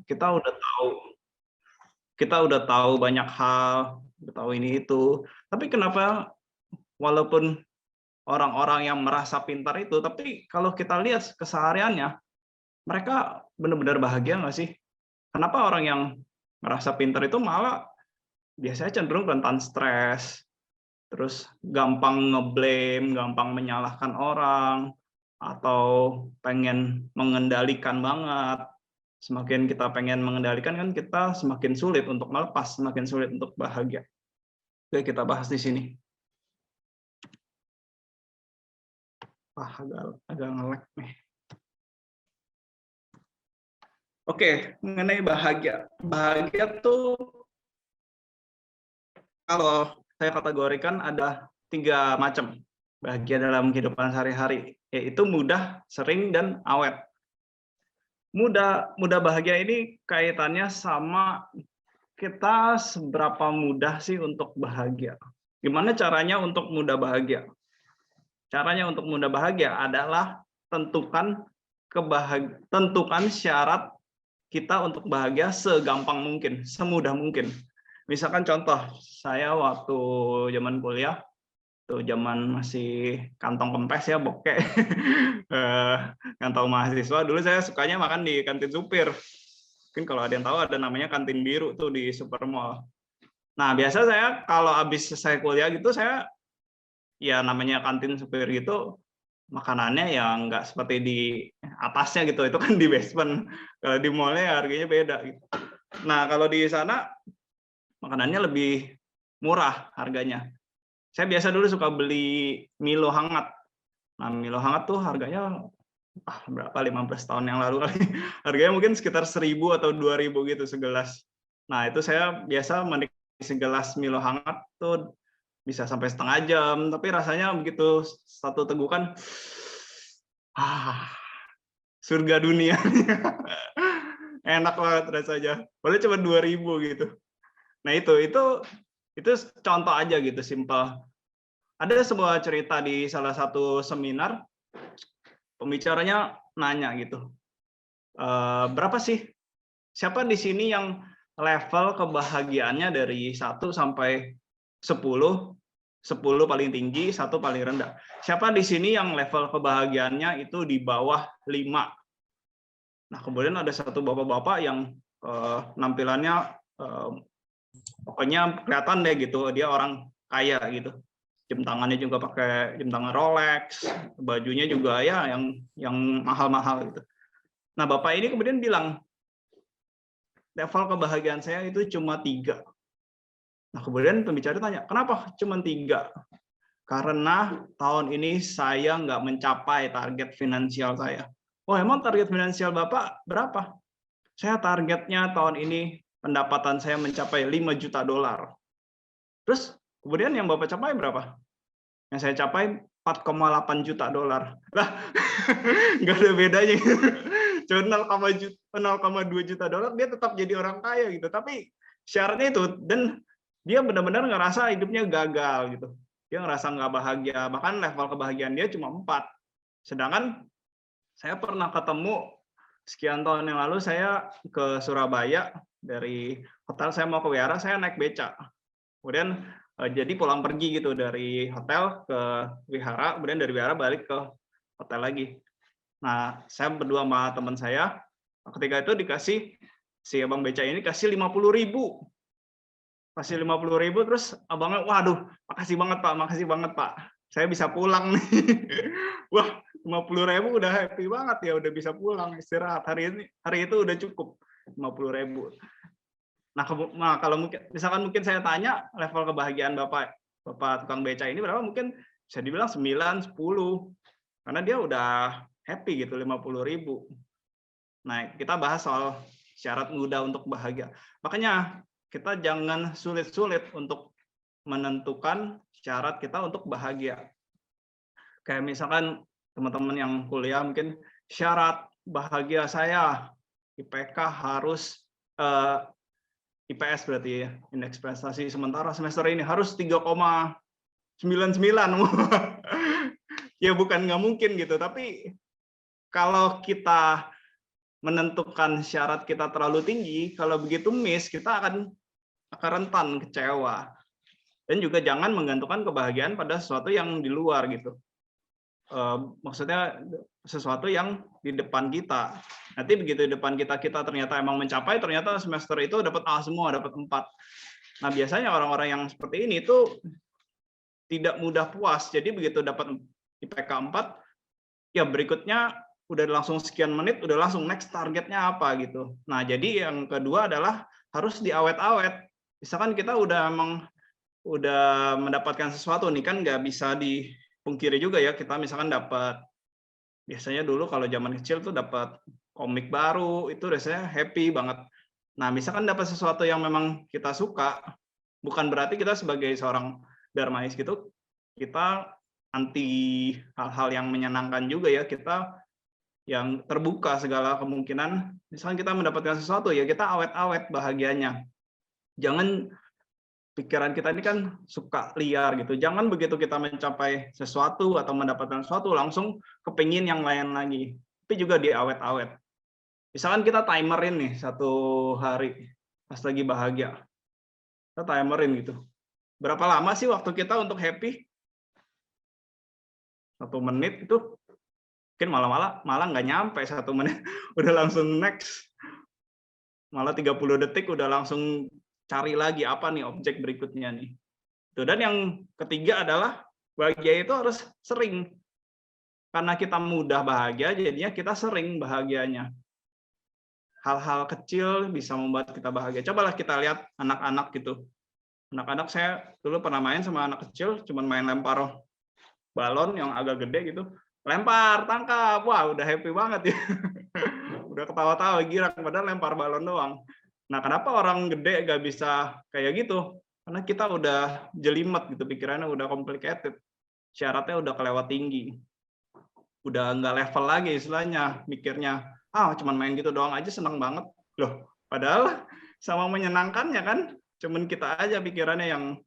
kita udah tahu banyak hal, udah tahu ini itu. Tapi kenapa walaupun orang-orang yang merasa pintar itu, tapi kalau kita lihat kesehariannya, mereka benar-benar bahagia nggak sih? Kenapa orang yang merasa pintar itu malah biasanya cenderung rentan stres, terus gampang ngeblame, gampang menyalahkan orang, atau pengen mengendalikan banget. Semakin kita pengen mengendalikan kan kita semakin sulit untuk melepas, semakin sulit untuk bahagia. Oke, kita bahas di sini. Agak nge-lag nih. Oke, mengenai bahagia. Bahagia tuh kalau saya kategorikan ada 3 macam bahagia dalam kehidupan sehari-hari, yaitu mudah, sering, dan awet. Mudah bahagia ini kaitannya sama kita seberapa mudah sih untuk bahagia. Gimana caranya untuk mudah bahagia? Caranya untuk mudah bahagia adalah tentukan syarat kita untuk bahagia segampang mungkin, semudah mungkin. Misalkan contoh, saya waktu zaman kuliah, tuh zaman masih kantong kempes ya, bokek. Kantong mahasiswa, dulu saya sukanya makan di kantin supir. Mungkin kalau ada yang tahu ada namanya kantin biru tuh di Supermall. Nah, biasa saya kalau habis selesai kuliah gitu, saya ya namanya kantin supir gitu, makanannya ya nggak seperti di atasnya gitu, itu kan di basement. Kalau di mall-nya ya harganya beda gitu. Nah, kalau di sana makanannya lebih murah harganya. Saya biasa dulu suka beli Milo hangat. Nah, Milo hangat tuh harganya berapa 15 tahun yang lalu kali. Harganya mungkin sekitar 1.000 atau 2.000 gitu segelas. Nah, itu saya biasa menikmati segelas Milo hangat tuh bisa sampai setengah jam, tapi rasanya begitu satu tegukan, surga dunia. Enak banget rasanya. Padahal cuma 2.000 gitu. Nah, itu contoh aja gitu, simpel. Ada sebuah cerita di salah satu seminar, pembicaranya nanya gitu, berapa sih, siapa di sini yang level kebahagiaannya dari 1 sampai 10, 10 paling tinggi, 1 paling rendah. Siapa di sini yang level kebahagiaannya itu di bawah 5? Nah, kemudian ada satu bapak-bapak yang nampilannya pokoknya kelihatan deh gitu, dia orang kaya gitu. Jam tangannya juga pakai jam tangan Rolex, bajunya juga ya yang mahal-mahal gitu. Nah, bapak ini kemudian bilang, level kebahagiaan saya itu cuma 3. Nah, kemudian pembicara tanya, kenapa cuma 3? Karena tahun ini saya nggak mencapai target finansial saya. Oh, emang target finansial Bapak berapa? Saya targetnya tahun ini pendapatan saya mencapai 5 juta dolar. Terus kemudian yang Bapak capai berapa? Yang saya capai 4,8 juta dolar. Lah, nggak ada bedanya. Cuma 0,2 juta dolar, dia tetap jadi orang kaya gitu. Tapi syaratnya itu, dan dia benar-benar ngerasa hidupnya gagal gitu. Dia ngerasa nggak bahagia, bahkan level kebahagiaan dia cuma 4. Sedangkan saya pernah ketemu sekian tahun yang lalu, saya ke Surabaya, dari hotel saya mau ke Wihara, saya naik beca. Kemudian jadi pulang pergi gitu, dari hotel ke Wihara, kemudian dari Wihara balik ke hotel lagi. Nah, saya berdua sama teman saya, ketika itu dikasih, si abang beca ini kasih 50.000. Kasih 50.000, terus abangnya, waduh, makasih banget Pak, saya bisa pulang nih. Wah, 50.000 udah happy banget ya, udah bisa pulang istirahat hari itu udah cukup 50.000. Nah, kalau mungkin saya tanya level kebahagiaan bapak tukang beca ini berapa, mungkin bisa dibilang 9, 10, karena dia udah happy gitu 50.000. Nah, kita bahas soal syarat mudah untuk bahagia. Makanya kita jangan sulit-sulit untuk menentukan syarat kita untuk bahagia. Kayak misalkan teman-teman yang kuliah, mungkin syarat bahagia saya IPK harus IPS berarti ya, indeks prestasi sementara semester ini harus 3,99. Ya bukan nggak mungkin gitu, tapi kalau kita menentukan syarat kita terlalu tinggi, kalau begitu miss, kita akan rentan kecewa. Dan juga jangan menggantungkan kebahagiaan pada sesuatu yang di luar gitu. Maksudnya sesuatu yang di depan kita. Nanti begitu di depan kita ternyata emang mencapai, ternyata semester itu dapat A semua, dapat 4. Nah, biasanya orang-orang yang seperti ini itu tidak mudah puas. Jadi begitu dapat IPK 4, ya berikutnya udah langsung sekian menit, udah langsung next targetnya apa gitu. Nah, jadi yang kedua adalah harus diawet-awet. Misalkan kita udah mendapatkan sesuatu nih, kan nggak bisa dipungkiri juga ya, kita misalkan dapat, biasanya dulu kalau zaman kecil tuh dapat komik baru, itu rasanya happy banget. Nah, misalkan dapat sesuatu yang memang kita suka, bukan berarti kita sebagai seorang darmais gitu, kita anti hal-hal yang menyenangkan juga ya, kita yang terbuka segala kemungkinan. Misalkan kita mendapatkan sesuatu, ya kita awet-awet bahagianya. Jangan, pikiran kita ini kan suka liar gitu. Jangan begitu kita mencapai sesuatu atau mendapatkan sesuatu langsung kepingin yang lain lagi. Tapi juga diawet-awet. Misalkan kita timerin nih 1 hari pas lagi bahagia. Kita timerin gitu. Berapa lama sih waktu kita untuk happy? 1 menit itu mungkin malah nggak nyampe 1 menit, udah langsung next. Malah 30 detik udah langsung cari lagi apa nih objek berikutnya nih. Dan yang ketiga adalah bahagia itu harus sering. Karena kita mudah bahagia, jadinya kita sering bahagianya. Hal-hal kecil bisa membuat kita bahagia. Cobalah kita lihat anak-anak gitu. Anak-anak, saya dulu pernah main sama anak kecil, cuman main lempar balon yang agak gede gitu. Lempar, tangkap, wah udah happy banget ya. Udah ketawa-tawa girang, padahal lempar balon doang. Nah, kenapa orang gede gak bisa kayak gitu? Karena kita udah jelimet gitu, pikirannya udah complicated. Syaratnya udah kelewat tinggi. Udah nggak level lagi istilahnya, mikirnya, cuman main gitu doang aja seneng banget. Loh, padahal sama menyenangkannya kan, cuman kita aja pikirannya yang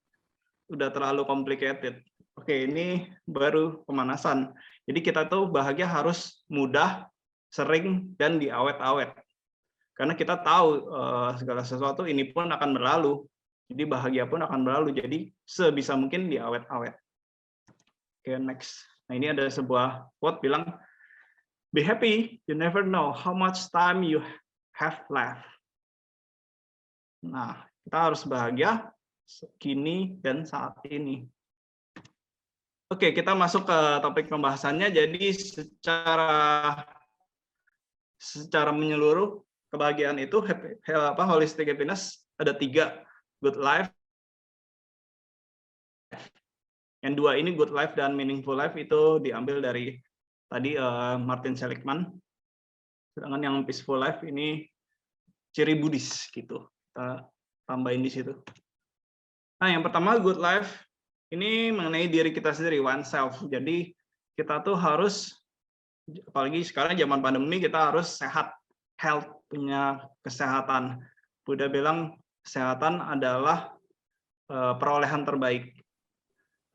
udah terlalu complicated. Oke, ini baru pemanasan. Jadi kita tuh bahagia harus mudah, sering, dan diawet-awet. Karena kita tahu segala sesuatu ini pun akan berlalu. Jadi bahagia pun akan berlalu. Jadi sebisa mungkin diawet-awet. Oke, next. Nah, ini ada sebuah quote bilang, "Be happy, you never know how much time you have left." Nah, kita harus bahagia kini dan saat ini. Oke, kita masuk ke topik pembahasannya. Jadi secara menyeluruh, kebahagiaan itu holistic happiness ada 3, good life. Yang 2 ini good life dan meaningful life itu diambil dari tadi Martin Seligman. Sedangkan yang peaceful life ini ciri Buddhis gitu. Kita tambahin di situ. Nah, yang pertama good life ini mengenai diri kita sendiri, oneself. Jadi kita tuh harus, apalagi sekarang zaman pandemi, kita harus sehat, health, punya kesehatan. Buddha bilang kesehatan adalah perolehan terbaik.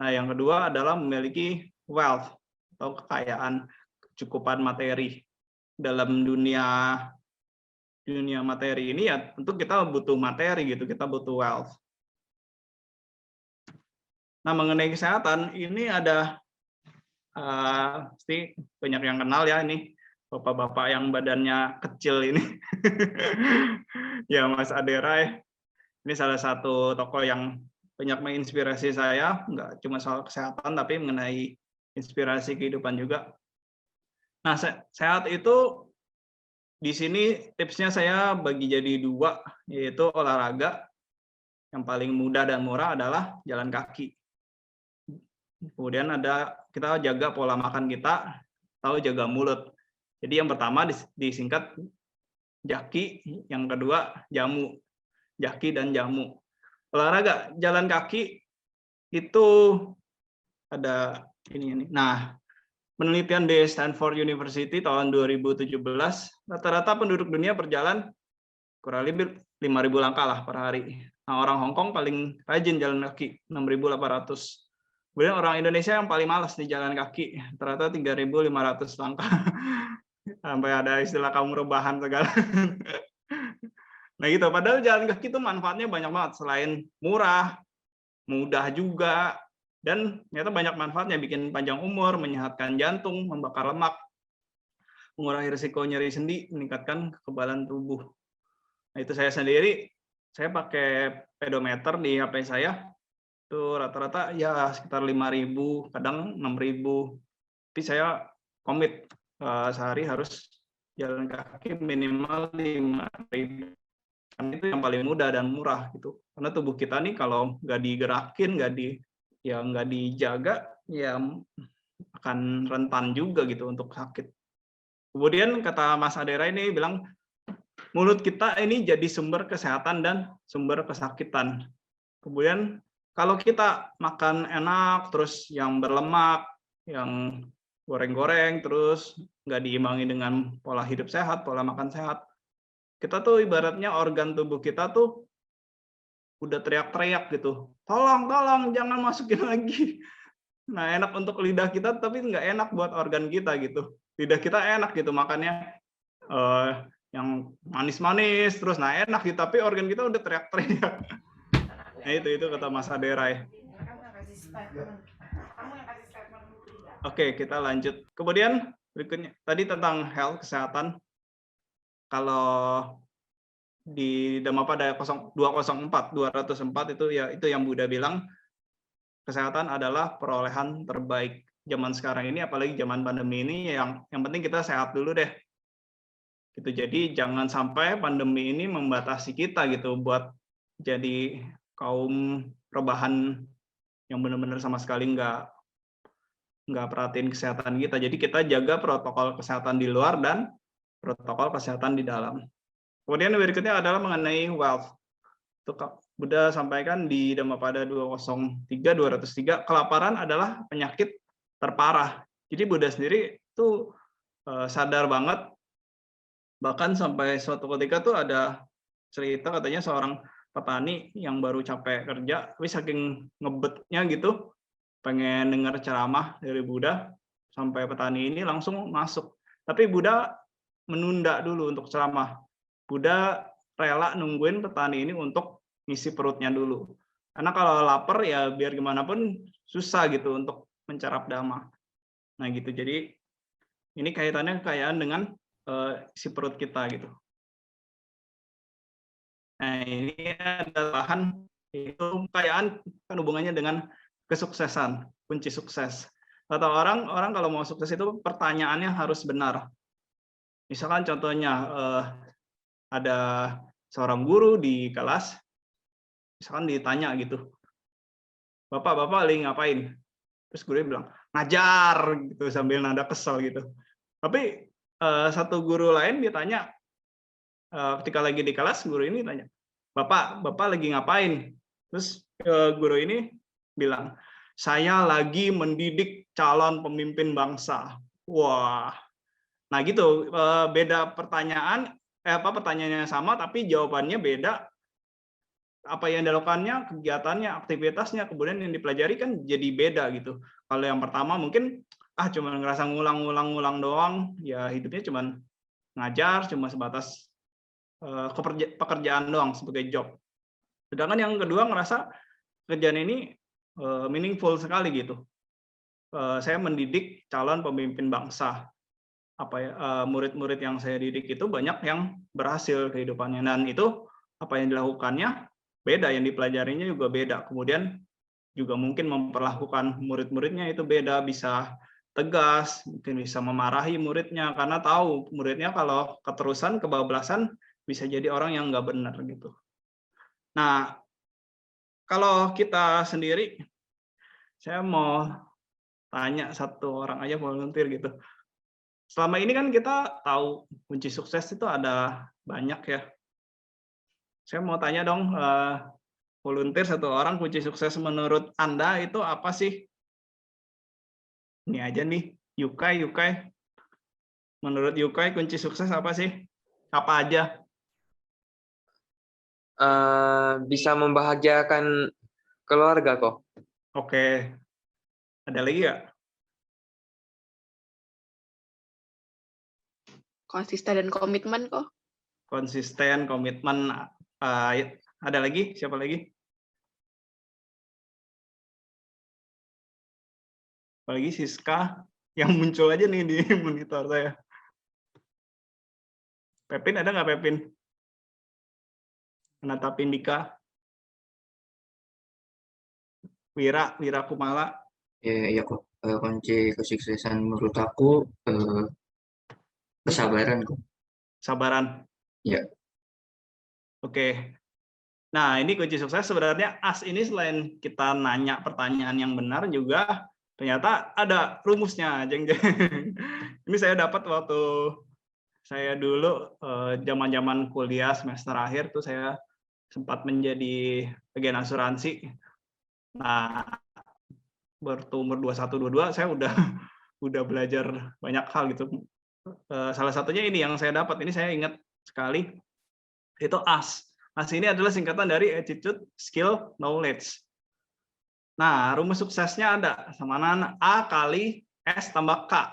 Nah, yang kedua adalah memiliki wealth atau kekayaan, kecukupan materi. Dalam dunia materi ini ya tentu kita butuh materi gitu, kita butuh wealth. Nah, mengenai kesehatan ini ada pasti banyak yang kenal ya, ini bapak-bapak yang badannya kecil ini. Ya, Mas Aderai. Ini salah satu tokoh yang banyak menginspirasi saya, nggak cuma soal kesehatan, tapi mengenai inspirasi kehidupan juga. Nah, sehat itu di sini tipsnya saya bagi jadi 2, yaitu olahraga. Yang paling mudah dan murah adalah jalan kaki. Kemudian kita jaga pola makan kita, atau jaga mulut. Jadi yang pertama disingkat jaki, yang kedua jamu. Jaki dan jamu. Olahraga, jalan kaki itu ada ini. Nah, penelitian di Stanford University tahun 2017, rata-rata penduduk dunia berjalan kurang lebih 5.000 langkah lah per hari. Nah, orang Hong Kong paling rajin jalan kaki, 6.800. Kemudian orang Indonesia yang paling malas di jalan kaki, rata-rata 3.500 langkah. sampai ada istilah kaum rebahan segala. Nah gitu, padahal jalan kaki itu manfaatnya banyak banget. Selain murah, mudah juga, dan ternyata banyak manfaatnya, bikin panjang umur, menyehatkan jantung, membakar lemak, mengurangi risiko nyeri sendi, meningkatkan kekebalan tubuh. Nah itu saya sendiri, saya pakai pedometer di HP saya, itu rata-rata ya sekitar 5.000, kadang 6.000. Tapi saya komit sehari harus jalan kaki minimal 5.000. Karena itu yang paling mudah dan murah gitu. Karena tubuh kita nih kalau nggak digerakin, nggak dijaga, ya akan rentan juga gitu untuk sakit. Kemudian kata Mas Adera ini bilang, mulut kita ini jadi sumber kesehatan dan sumber kesakitan. Kemudian kalau kita makan enak, terus yang berlemak, yang goreng-goreng, terus nggak diimbangi dengan pola hidup sehat, pola makan sehat, kita tuh ibaratnya organ tubuh kita tuh udah teriak-teriak gitu, tolong, tolong, jangan masukin lagi. Nah, enak untuk lidah kita, tapi nggak enak buat organ kita gitu. Lidah kita enak gitu makannya, yang manis-manis, terus nah enak gitu, tapi organ kita udah teriak-teriak. Nah itu kata Mas Aderai. Oke, kita lanjut. Kemudian berikutnya, tadi tentang health, kesehatan. Kalau di Dhammapada 204 itu yang Buddha bilang, kesehatan adalah perolehan terbaik zaman sekarang ini, apalagi zaman pandemi ini, yang penting kita sehat dulu deh. Gitu. Jadi jangan sampai pandemi ini membatasi kita gitu buat jadi kaum rebahan yang benar-benar sama sekali nggak perhatiin kesehatan kita. Jadi kita jaga protokol kesehatan di luar dan protokol kesehatan di dalam. Kemudian berikutnya adalah mengenai wealth. Itu Buddha sampaikan di Dhammapada 203, kelaparan adalah penyakit terparah. Jadi Buddha sendiri itu sadar banget, bahkan sampai suatu ketika tuh ada cerita katanya seorang petani yang baru capek kerja, tapi saking ngebetnya gitu, pengen dengar ceramah dari Buddha, sampai petani ini langsung masuk. Tapi Buddha menunda dulu untuk ceramah. Buddha rela nungguin petani ini untuk ngisi perutnya dulu. Karena kalau lapar ya biar gimana pun susah gitu untuk mencarap dhamma. Nah gitu. Jadi ini kaitannya kekayaan dengan isi perut kita gitu. Nah ini adalah bahan, itu kekayaan kan hubungannya dengan kesuksesan, kunci sukses. Kata orang kalau mau sukses itu pertanyaannya harus benar. Misalkan contohnya ada seorang guru di kelas, misalkan ditanya gitu, Bapak lagi ngapain? Terus gurunya bilang, ngajar gitu sambil nada kesel gitu. Tapi satu guru lain ditanya, ketika lagi di kelas, guru ini tanya, Bapak lagi ngapain? Terus guru ini bilang, saya lagi mendidik calon pemimpin bangsa. Wah, nah gitu, beda pertanyaan, pertanyaannya sama tapi jawabannya beda. Apa yang dilakukannya, kegiatannya, aktivitasnya, kemudian yang dipelajari kan jadi beda gitu. Kalau yang pertama mungkin cuma ngerasa ngulang doang, ya hidupnya cuma ngajar, cuma sebatas pekerjaan doang sebagai job. Sedangkan yang kedua ngerasa kerjaan ini meaningful sekali gitu. Saya mendidik calon pemimpin bangsa. Murid-murid yang saya didik itu banyak yang berhasil kehidupannya, dan itu apa yang dilakukannya beda, yang dipelajarinya juga beda. Kemudian juga mungkin memperlakukan murid-muridnya itu beda, bisa tegas, mungkin bisa memarahi muridnya karena tahu muridnya kalau keterusan kebablasan bisa jadi orang yang nggak benar gitu. Nah, kalau kita sendiri, saya mau tanya satu orang aja volunteer gitu. Selama ini kan kita tahu kunci sukses itu ada banyak ya. Saya mau tanya dong, volunteer satu orang, kunci sukses menurut Anda itu apa sih? Ini aja nih, Yukai. Menurut Yukai, kunci sukses apa sih? Apa aja? Bisa membahagiakan keluarga kok. Oke. Ada lagi nggak? Konsisten dan komitmen kok. Konsisten, komitmen. Ada lagi? Siapa lagi? Apalagi Siska yang muncul aja nih di monitor saya. Pepin ada nggak Pepin? Menatapi Indika. Wira Kumala. Ya kok. Kunci kesuksesan menurut aku kesabaran kok. Sabaran. Ya. Oke. Nah, ini kunci sukses sebenarnya AS ini selain kita nanya pertanyaan yang benar juga ternyata ada rumusnya, jeng-jeng. Ini saya dapat waktu saya dulu zaman-zaman kuliah semester akhir tuh saya sempat menjadi bagian asuransi. Nah, berumur 21 22 saya udah belajar banyak hal gitu. Salah satunya ini yang saya dapat, ini saya ingat sekali, itu AS. AS ini adalah singkatan dari Attitude, Skill, Knowledge. Nah, rumus suksesnya ada, samaran A kali S tambah K.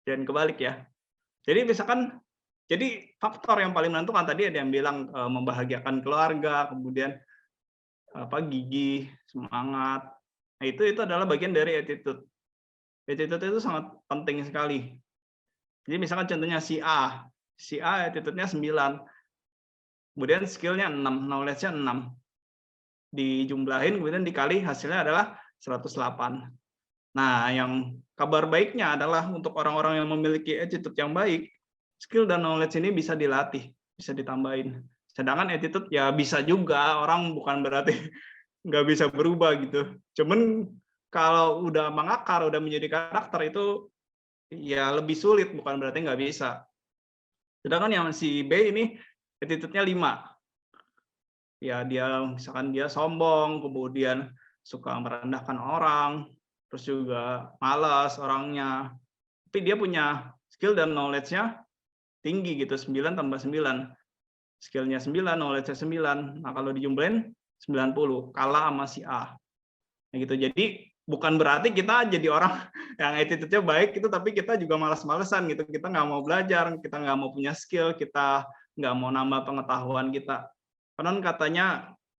Dan kebalik ya. Jadi misalkan, jadi faktor yang paling menentukan tadi ada yang bilang membahagiakan keluarga, kemudian gigih, semangat. Nah, itu adalah bagian dari attitude. Attitude itu sangat penting sekali. Jadi misalkan contohnya si A attitude-nya 9. Kemudian skill-nya 6, knowledge-nya 6. Dijumlahin kemudian dikali hasilnya adalah 108. Nah, yang kabar baiknya adalah untuk orang-orang yang memiliki attitude yang baik, skill dan knowledge ini bisa dilatih, bisa ditambahin. Sedangkan attitude ya bisa juga, orang bukan berarti nggak bisa berubah gitu. Cuman kalau udah mengakar, udah menjadi karakter itu ya lebih sulit, bukan berarti nggak bisa. Sedangkan yang si B ini attitude-nya 5. Ya misalkan dia sombong, kemudian suka merendahkan orang, terus juga malas orangnya. Tapi dia punya skill dan knowledge-nya tinggi gitu, 9 tambah 9. Skill-nya 9, knowledge-nya 9. Nah, kalau dijumlahin 90, kalah sama si A. Nah, gitu. Jadi bukan berarti kita jadi orang yang attitude-nya baik itu, tapi kita juga malas-malesan gitu. Kita nggak mau belajar, kita nggak mau punya skill, kita nggak mau nambah pengetahuan kita. Karena katanya,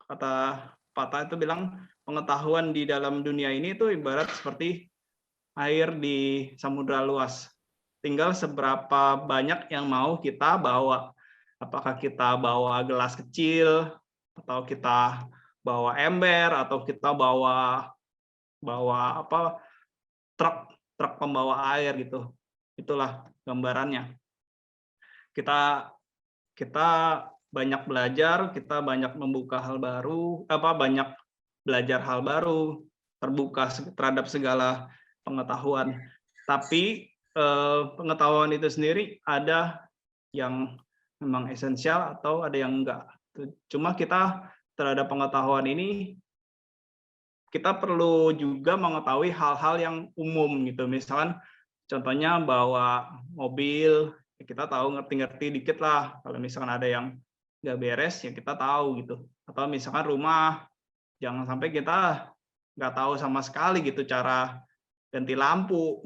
kata Patah itu bilang, pengetahuan di dalam dunia ini itu ibarat seperti air di samudra luas. Tinggal seberapa banyak yang mau kita bawa. Apakah kita bawa gelas kecil, atau kita bawa ember, atau kita bawa truk pembawa air gitu. Itulah gambarannya. Kita banyak belajar, kita banyak membuka hal baru, banyak belajar hal baru, terbuka terhadap segala pengetahuan. Tapi pengetahuan itu sendiri ada yang memang esensial atau ada yang enggak. Cuma kita terhadap pengetahuan ini kita perlu juga mengetahui hal-hal yang umum gitu. Misalkan contohnya bawa mobil, kita tahu ngerti-ngerti dikit lah. Kalau misalkan ada yang nggak beres, ya kita tahu gitu. Atau misalkan rumah, jangan sampai kita nggak tahu sama sekali gitu cara ganti lampu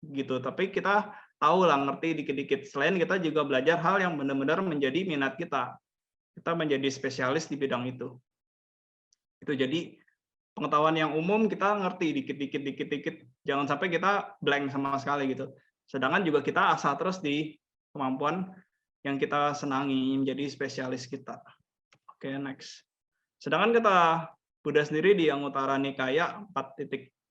gitu. Tapi kita tahu lah, ngerti dikit-dikit. Selain kita juga belajar hal yang benar-benar menjadi minat kita. Kita menjadi spesialis di bidang itu. Itu jadi pengetahuan yang umum kita ngerti dikit-dikit. Jangan sampai kita blank sama sekali gitu. Sedangkan juga kita asah terus di kemampuan yang kita senangi, menjadi spesialis kita. Oke, next. Sedangkan kata Buddha sendiri di Anguttara Nikaya 4.62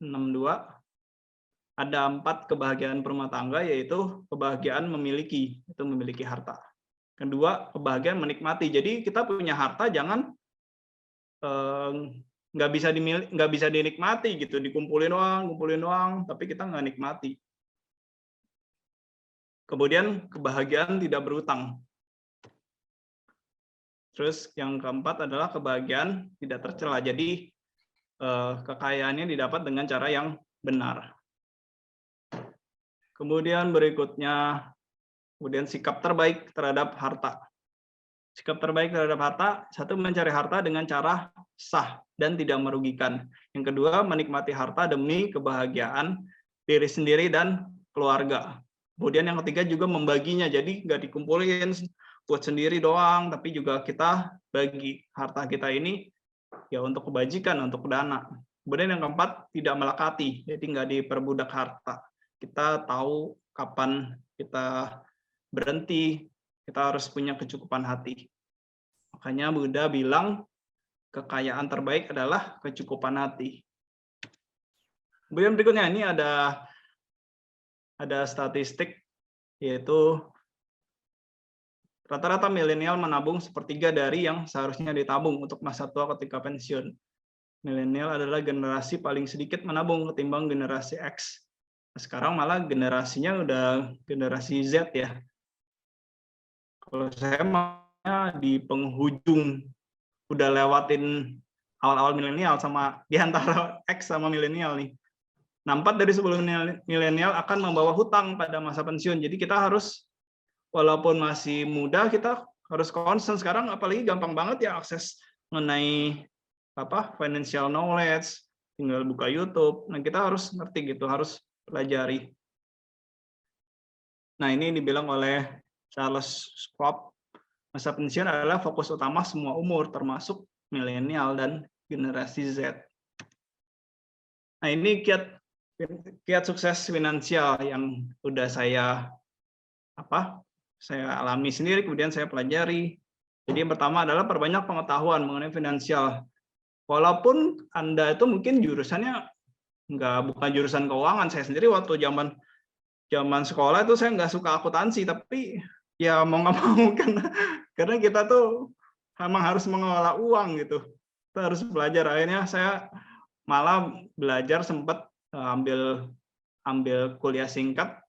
ada 4 kebahagiaan rumah tangga, yaitu kebahagiaan memiliki, itu memiliki harta. Kedua, kebahagiaan menikmati. Jadi kita punya harta jangan nggak bisa dinikmati gitu, dikumpulin doang, tapi kita nggak nikmati. Kemudian kebahagiaan tidak berutang. Terus yang keempat adalah kebahagiaan tidak tercela. Jadi kekayaannya didapat dengan cara yang benar. Kemudian berikutnya, sikap terbaik terhadap harta. Sikap terbaik terhadap harta, satu, mencari harta dengan cara sah dan tidak merugikan. Yang kedua, menikmati harta demi kebahagiaan diri sendiri dan keluarga. Kemudian yang ketiga juga membaginya, jadi nggak dikumpulin buat sendiri doang, tapi juga kita bagi harta kita ini ya untuk kebajikan, untuk dana. Kemudian yang keempat, tidak melekati, jadi nggak diperbudak harta. Kita tahu kapan kita berhenti, kita harus punya kecukupan hati. Makanya Buddha bilang kekayaan terbaik adalah kecukupan hati. Kemudian berikutnya ini ada statistik, yaitu rata-rata milenial menabung sepertiga dari yang seharusnya ditabung untuk masa tua ketika pensiun. Milenial adalah generasi paling sedikit menabung ketimbang generasi X. Sekarang malah generasinya udah generasi Z ya. Kalau saya malah di penghujung, udah lewatin awal-awal milenial sama di antara X sama milenial nih. 4 dari 10 milenial akan membawa hutang pada masa pensiun. Jadi kita harus, walaupun masih muda, kita harus concern. Sekarang apalagi gampang banget ya akses mengenai financial knowledge, tinggal buka YouTube. Nah, kita harus ngerti gitu, harus pelajari. Nah, ini dibilang oleh Charles Schwab, masa pensiun adalah fokus utama semua umur, termasuk milenial dan generasi Z. Nah, ini kiat sukses finansial yang udah saya alami sendiri, kemudian saya pelajari. Jadi yang pertama adalah perbanyak pengetahuan mengenai finansial. Walaupun Anda itu mungkin jurusannya bukan jurusan keuangan. Saya sendiri waktu zaman sekolah itu saya nggak suka akuntansi, tapi ya mau nggak mau karena kita tuh memang harus mengelola uang gitu. Kita harus belajar. Akhirnya saya malah belajar sempat ambil kuliah singkat,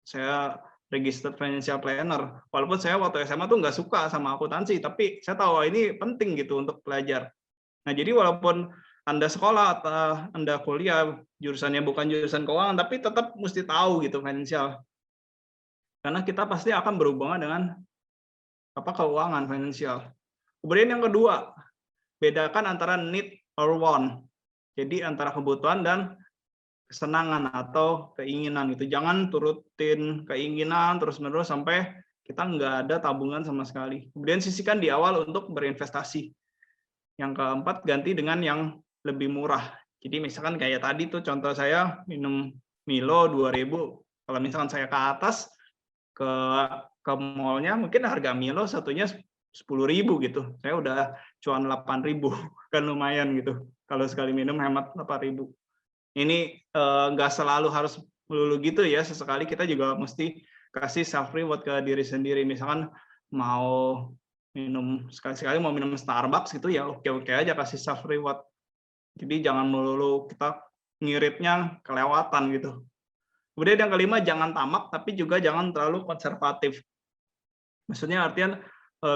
saya registered financial planner. Walaupun saya waktu SMA tuh nggak suka sama akuntansi, tapi saya tahu ini penting gitu untuk belajar. Nah, jadi walaupun Anda sekolah atau Anda kuliah, jurusannya bukan jurusan keuangan, tapi tetap mesti tahu gitu financial. Karena kita pasti akan berhubungan dengan keuangan finansial. Kemudian yang kedua, bedakan antara need or want. Jadi antara kebutuhan dan kesenangan atau keinginan itu. Jangan turutin keinginan terus-menerus sampai kita nggak ada tabungan sama sekali. Kemudian sisihkan di awal untuk berinvestasi. Yang keempat, ganti dengan yang lebih murah. Jadi misalkan kayak tadi tuh contoh saya minum Milo 2.000. Kalau misalkan saya ke atas ke mallnya mungkin harga Milo satunya 10.000 gitu. Saya udah cuan 8.000, kan lumayan gitu. Kalau sekali minum hemat 8.000. Ini nggak selalu harus melulu gitu ya. Sesekali kita juga mesti kasih self reward ke diri sendiri. Misalkan mau minum sekali-sekali mau minum Starbucks gitu ya oke-oke aja kasih self reward. Jadi jangan melulu kita ngiritnya kelewatan gitu. Kemudian yang kelima, jangan tamak tapi juga jangan terlalu konservatif. Maksudnya artian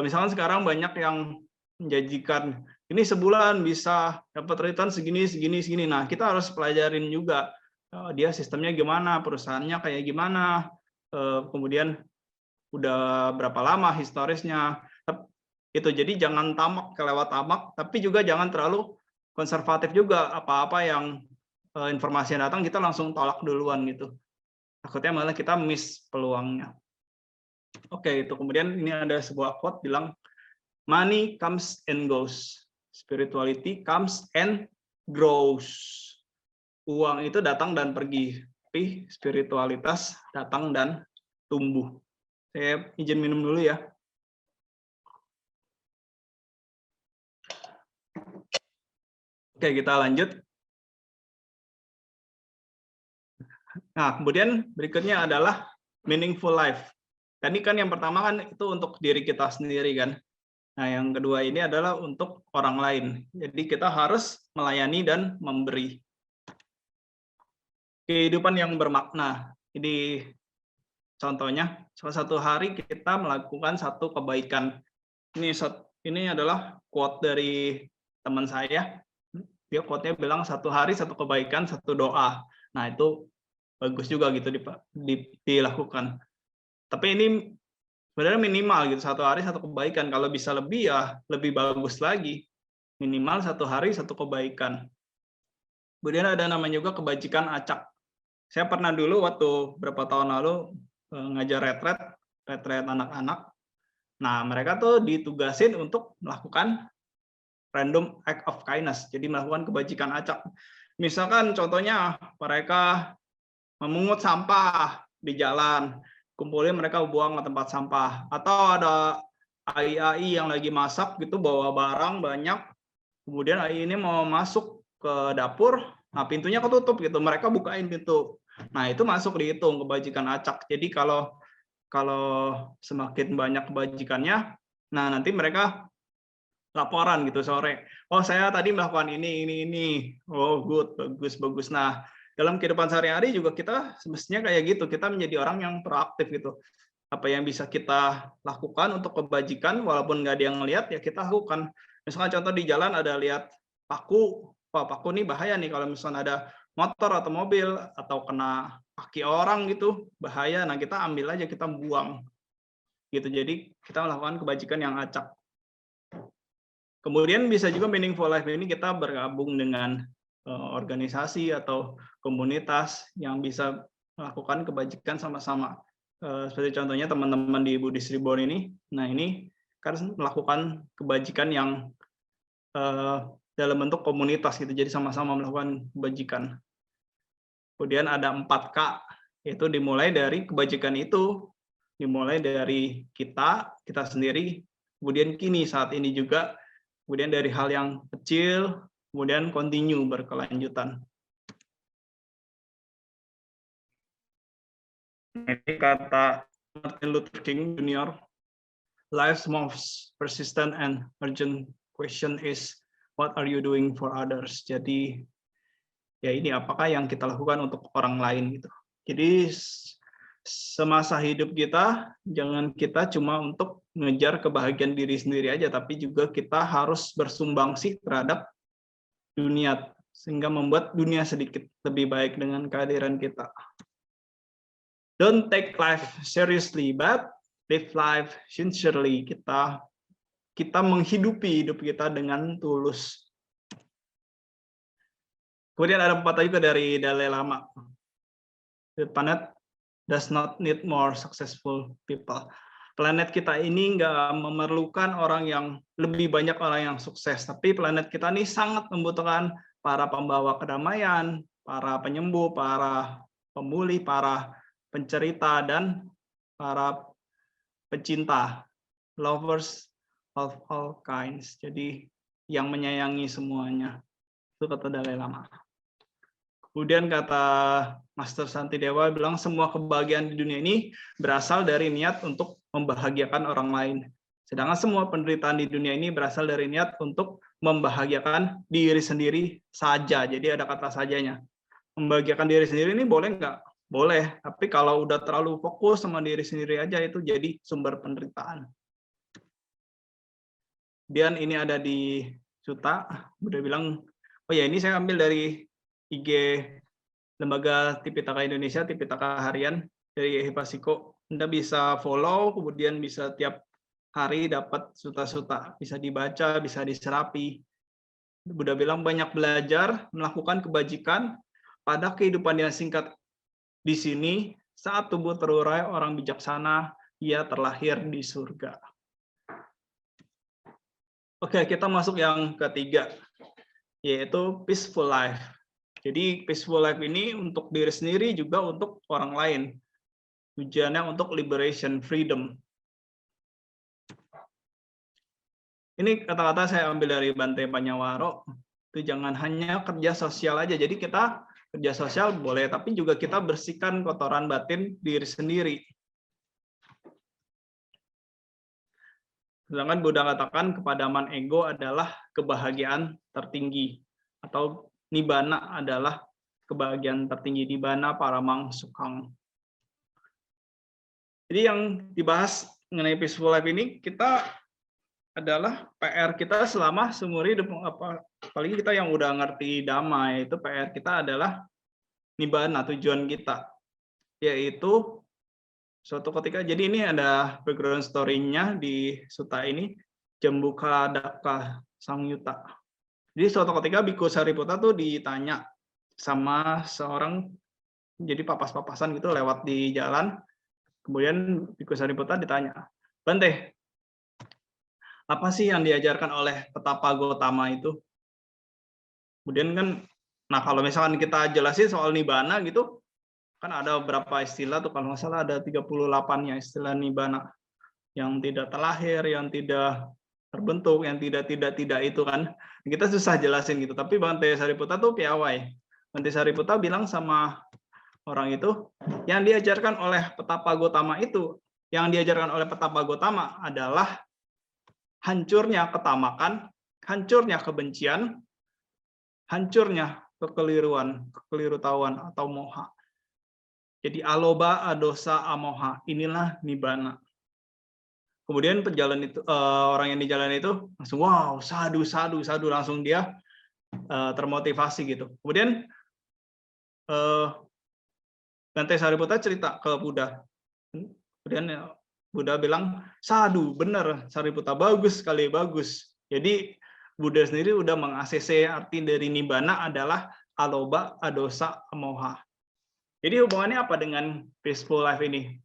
misalkan sekarang banyak yang menjanjikan ini sebulan bisa dapat return segini. Nah, kita harus pelajarin juga dia sistemnya gimana, perusahaannya kayak gimana, kemudian udah berapa lama historisnya. Itu jadi jangan kelewat tamak, tapi juga jangan terlalu konservatif juga. Apa-apa yang informasi yang datang kita langsung tolak duluan gitu. Takutnya malah kita miss peluangnya. Oke, itu kemudian ini ada sebuah quote bilang, money comes and goes, spirituality comes and grows. Uang itu datang dan pergi, tapi spiritualitas datang dan tumbuh. Saya izin minum dulu ya. Oke, kita lanjut. Nah, kemudian berikutnya adalah meaningful life. Tadi kan yang pertama kan itu untuk diri kita sendiri kan. Nah, yang kedua ini adalah untuk orang lain. Jadi kita harus melayani dan memberi. Kehidupan yang bermakna. Ini contohnya, salah satu hari kita melakukan satu kebaikan. Ini adalah quote dari teman saya. Dia quote-nya bilang satu hari satu kebaikan, satu doa. Nah, itu bagus juga gitu dilakukan. Tapi ini sebenarnya minimal gitu, satu hari satu kebaikan. Kalau bisa lebih ya lebih bagus lagi. Minimal satu hari satu kebaikan. Kemudian ada namanya juga kebajikan acak. Saya pernah dulu waktu berapa tahun lalu ngajar retret anak-anak. Nah, mereka tuh ditugasin untuk melakukan random act of kindness, jadi melakukan kebajikan acak. Misalkan contohnya mereka memungut sampah di jalan, kumpulin mereka buang ke tempat sampah. Atau ada AI yang lagi masak gitu, bawa barang banyak, kemudian AI ini mau masuk ke dapur, nah pintunya ketutup gitu, mereka bukain pintu. Nah itu masuk dihitung kebajikan acak. Jadi kalau semakin banyak kebajikannya, nah nanti mereka laporan gitu sore. Oh saya tadi melakukan ini. Oh good, bagus. Nah dalam kehidupan sehari-hari juga kita semestinya kayak gitu. Kita menjadi orang yang proaktif gitu. Apa yang bisa kita lakukan untuk kebajikan, walaupun nggak ada yang ngelihat ya kita lakukan. Misalnya contoh di jalan ada lihat paku, wah paku nih bahaya nih kalau misalnya ada motor atau mobil atau kena kaki orang gitu bahaya. Nah kita ambil aja, kita buang gitu. Jadi kita melakukan kebajikan yang acak. Kemudian bisa juga meaningful life ini kita bergabung dengan organisasi atau komunitas yang bisa melakukan kebajikan sama-sama. Seperti contohnya teman-teman di Buddhist Reborn ini. Nah ini kan melakukan kebajikan yang dalam bentuk komunitas gitu. Jadi sama-sama melakukan kebajikan. Kemudian ada 4K, yaitu dimulai dari kebajikan itu. Dimulai dari kita sendiri, kemudian kini saat ini juga, kemudian dari hal yang kecil, kemudian continue berkelanjutan. Ini kata Martin Luther King Jr., life's most persistent and urgent question is, what are you doing for others? Jadi, ya ini apakah yang kita lakukan untuk orang lain gitu. Jadi semasa hidup kita, jangan kita cuma untuk ngejar kebahagiaan diri sendiri aja, tapi juga kita harus bersumbangsi terhadap dunia, sehingga membuat dunia sedikit lebih baik dengan kehadiran kita. Don't take life seriously, but live life sincerely. Kita menghidupi hidup kita dengan tulus. Kemudian ada pepatah juga dari Dalai Lama. The planet does not need more successful people. Planet kita ini nggak memerlukan orang yang lebih banyak orang yang sukses, tapi planet kita ini sangat membutuhkan para pembawa kedamaian, para penyembuh, para pemulih, para pencerita, dan para pecinta, lovers of all kinds. Jadi yang menyayangi semuanya. Itu kata Dalai Lama. Kemudian kata Master Santidewa bilang semua kebahagiaan di dunia ini berasal dari niat untuk membahagiakan orang lain. Sedangkan semua penderitaan di dunia ini berasal dari niat untuk membahagiakan diri sendiri saja. Jadi ada kata sajanya. Membahagiakan diri sendiri ini boleh nggak? Boleh. Tapi kalau udah terlalu fokus sama diri sendiri aja itu jadi sumber penderitaan. Dan ini ada di Sutta. Udah bilang, oh ya ini saya ambil dari IG Lembaga Tipitaka Indonesia, Tipitaka Harian dari Hipasiko. Anda bisa follow, kemudian bisa tiap hari dapat sutta-sutta, bisa dibaca, bisa diserapi. Buddha bilang banyak belajar, melakukan kebajikan pada kehidupan yang singkat di sini. Saat tubuh terurai, orang bijaksana, ia terlahir di surga. Oke, kita masuk yang ketiga, yaitu peaceful life. Jadi peaceful life ini untuk diri sendiri juga untuk orang lain. Tujuannya untuk liberation, freedom. Ini kata-kata saya ambil dari Bante Panyawaro. Itu jangan hanya kerja sosial aja. Jadi kita kerja sosial boleh, tapi juga kita bersihkan kotoran batin diri sendiri. Sedangkan Buddha katakan kepadaman ego adalah kebahagiaan tertinggi, atau Nibbana adalah kebahagiaan tertinggi. Nibbana paramang sukhang. Jadi yang dibahas mengenai peaceful life ini kita adalah PR kita selama seumur hidup. Apalagi kita yang udah ngerti Dhamma, itu PR kita adalah Nibbana, tujuan kita. Yaitu suatu ketika, jadi ini ada background story-nya di sutta ini, Jambuka Dakka Samyutta. Jadi suatu ketika Bhikkhu Sariputta tuh ditanya sama seorang, jadi papas-papasan gitu lewat di jalan, Kemudian Bhikkhu Sariputta ditanya, Bante, apa sih yang diajarkan oleh Petapa Gotama itu? Kemudian kan, nah kalau misalkan kita jelasin soal nibbana gitu, kan ada beberapa istilah tuh, kalau nggak salah ada 38 ya istilah nibbana, yang tidak terlahir, yang tidak terbentuk, yang tidak itu kan. Kita susah jelasin gitu. Tapi Bante Sariputta tuh piawai. Bante Sariputta bilang sama orang itu, yang diajarkan oleh Petapa Gotama itu, yang diajarkan oleh Petapa Gotama adalah hancurnya ketamakan, hancurnya kebencian, hancurnya kekeliruan, kekelirutawan atau moha. Jadi aloba, adosa, amoha, inilah nibbana. Kemudian pejalan itu, orang yang di jalan itu langsung wow, sadu, langsung dia termotivasi gitu. Kemudian Bante Sariputta cerita ke Buddha. Kemudian Buddha bilang, sadu, benar, Sariputta, bagus sekali, bagus. Jadi Buddha sendiri udah meng-ACC arti dari nibbana adalah aloba, adosa, amoha. Jadi hubungannya apa dengan peaceful life ini?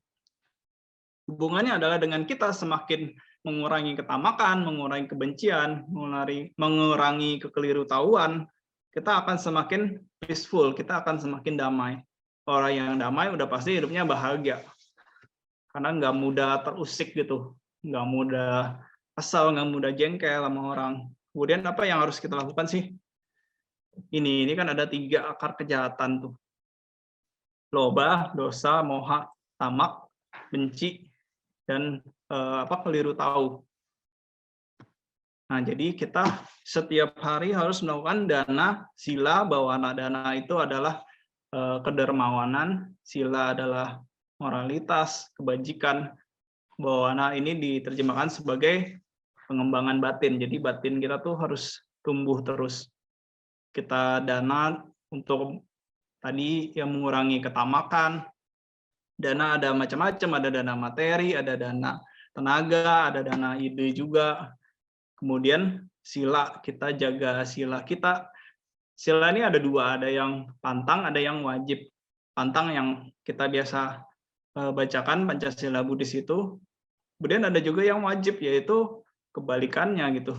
Hubungannya adalah dengan kita semakin mengurangi ketamakan, mengurangi kebencian, mengurangi kekelirutawan, kita akan semakin peaceful, kita akan semakin damai. Orang yang damai udah pasti hidupnya bahagia. Karena nggak mudah terusik gitu, nggak mudah kesal, nggak mudah jengkel sama orang. Kemudian apa yang harus kita lakukan sih? Ini kan ada 3 akar kejahatan tuh. Loba, dosa, moha, tamak, benci, dan keliru tahu. Nah, jadi kita setiap hari harus melakukan dana, sila, bawana. Dana itu adalah kedermawanan, sila adalah moralitas, kebajikan. Bawana ini diterjemahkan sebagai pengembangan batin. Jadi batin kita tuh harus tumbuh terus. Kita dana untuk tadi yang mengurangi ketamakan. Dana ada macam-macam, ada dana materi, ada dana tenaga, ada dana ide juga. Kemudian sila, kita jaga sila kita. Sila ini ada 2, ada yang pantang, ada yang wajib. Pantang yang kita biasa bacakan Pancasila Buddhis itu. Kemudian ada juga yang wajib, yaitu kebalikannya gitu.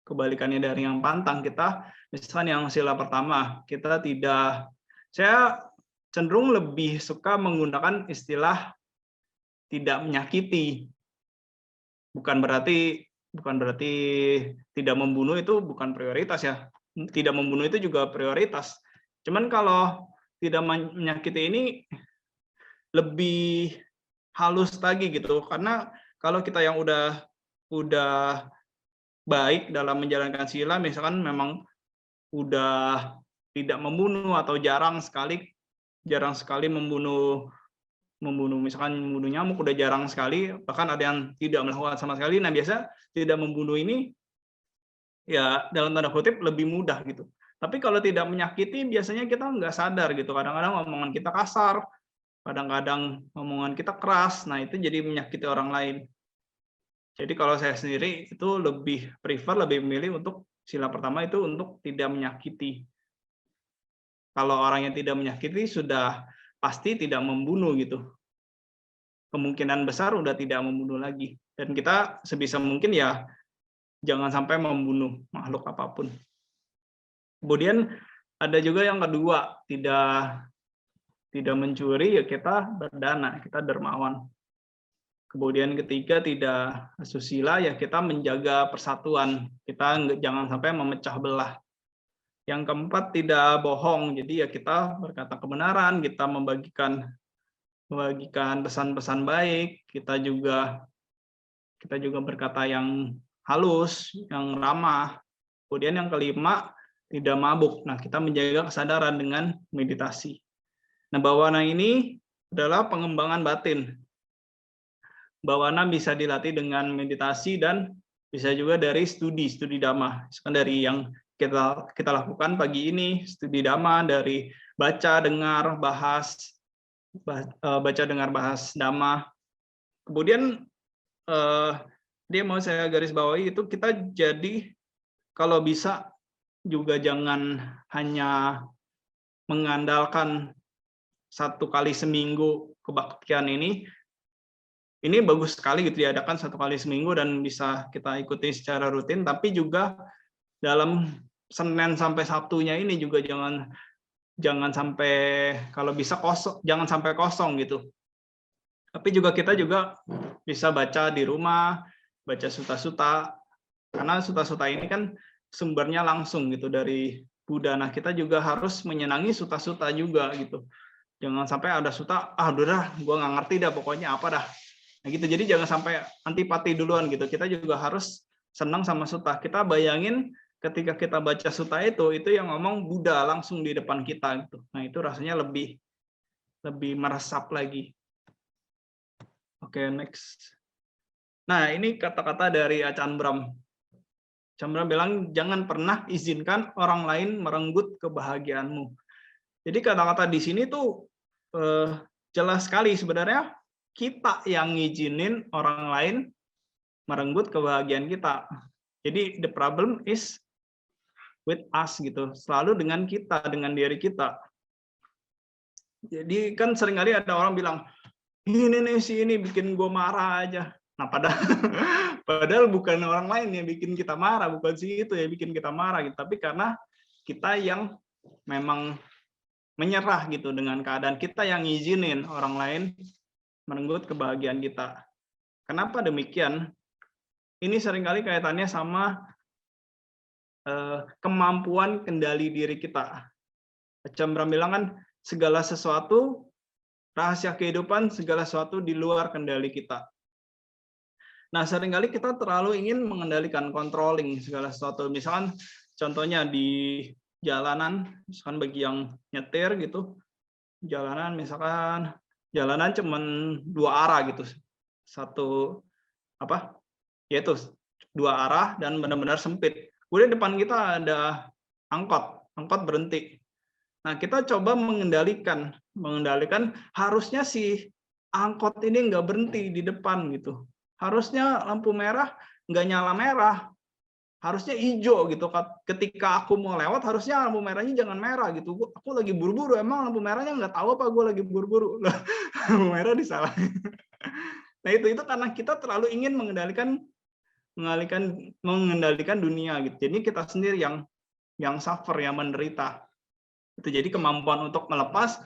Kebalikannya dari yang pantang, kita misalkan yang sila pertama, kita tidak, saya cenderung lebih suka menggunakan istilah tidak menyakiti. Bukan berarti tidak membunuh itu bukan prioritas ya. Tidak membunuh itu juga prioritas. Cuman kalau tidak menyakiti ini lebih halus lagi gitu. Karena kalau kita yang udah baik dalam menjalankan sila, misalkan memang udah tidak membunuh atau jarang sekali membunuh, misalkan membunuh nyamuk udah jarang sekali, bahkan ada yang tidak melakukan sama sekali. Nah, biasa tidak membunuh ini ya dalam tanda kutip lebih mudah gitu. Tapi kalau tidak menyakiti biasanya kita nggak sadar gitu. Kadang-kadang omongan kita kasar, kadang-kadang omongan kita keras. Nah, itu jadi menyakiti orang lain. Jadi kalau saya sendiri itu lebih memilih untuk sila pertama itu untuk tidak menyakiti. Kalau orang yang tidak menyakiti sudah pasti tidak membunuh gitu. Kemungkinan besar udah tidak membunuh lagi. Dan kita sebisa mungkin ya jangan sampai membunuh makhluk apapun. Kemudian ada juga yang kedua, tidak mencuri, ya kita berdana, kita dermawan. Kemudian ketiga, tidak asusila, ya kita menjaga persatuan. Kita jangan sampai memecah belah. Yang keempat, tidak bohong. Jadi ya kita berkata kebenaran, kita membagikan pesan-pesan baik, kita juga berkata yang halus, yang ramah. Kemudian yang kelima, tidak mabuk. Nah, kita menjaga kesadaran dengan meditasi. Nah, bawana ini adalah pengembangan batin. Bawana bisa dilatih dengan meditasi dan bisa juga dari studi Dhamma. Misalkan dari yang kita lakukan pagi ini, studi Dhamma, dari baca, dengar, bahas Dhamma. Kemudian dia mau saya garis bawahi itu kita jadi kalau bisa juga jangan hanya mengandalkan 1 kali seminggu kebaktian ini, ini bagus sekali gitu diadakan 1 kali seminggu dan bisa kita ikuti secara rutin, tapi juga dalam Senin sampai Sabtunya ini juga jangan sampai, kalau bisa kosong, jangan sampai kosong gitu. Tapi juga kita juga bisa baca di rumah, baca suta-suta, karena suta-suta ini kan sumbernya langsung gitu dari Buddha. Nah, kita juga harus menyenangi suta-suta juga gitu. Jangan sampai ada suta, udah gue nggak ngerti dah pokoknya apa dah. Nah gitu, jadi jangan sampai antipati duluan gitu. Kita juga harus senang sama suta. Kita bayangin ketika kita baca suta itu yang ngomong Buddha langsung di depan kita gitu. Nah itu rasanya lebih meresap lagi. Oke, next. Nah ini kata-kata dari Achan Brahm. Achan Brahm bilang jangan pernah izinkan orang lain merenggut kebahagiaanmu. Jadi kata-kata di sini tuh jelas sekali sebenarnya kita yang ngizinin orang lain merenggut kebahagiaan kita. Jadi the problem is with us gitu, selalu dengan kita, dengan diri kita. Jadi kan seringkali ada orang bilang, ini nih si ini bikin gue marah aja. Nah padahal bukan orang lain yang bikin kita marah, bukan si itu yang bikin kita marah gitu, tapi karena kita yang memang menyerah gitu dengan keadaan, kita yang ngizinin orang lain merenggut kebahagiaan kita. Kenapa demikian? Ini seringkali kaitannya sama kemampuan kendali diri kita. Achan Brahm bilang kan segala sesuatu, rahasia kehidupan, segala sesuatu di luar kendali kita. Nah, seringkali kita terlalu ingin mengendalikan, controlling segala sesuatu. Misalkan contohnya di jalanan, misalkan bagi yang nyetir gitu, jalanan misalkan jalanan cuman 2 arah gitu, yaitu 2 arah dan benar-benar sempit. Kemudian depan kita ada angkot berhenti. Nah kita coba mengendalikan harusnya si angkot ini nggak berhenti di depan gitu. Harusnya lampu merah nggak nyala merah. Harusnya hijau gitu. Ketika aku mau lewat harusnya lampu merahnya jangan merah gitu. Aku lagi buru-buru, emang lampu merahnya nggak tahu apa gue lagi buru-buru. Lampu merah disalahin. Nah itu karena kita terlalu ingin mengendalikan dunia gitu. Jadi kita sendiri yang suffer, yang menderita. Itu jadi kemampuan untuk melepas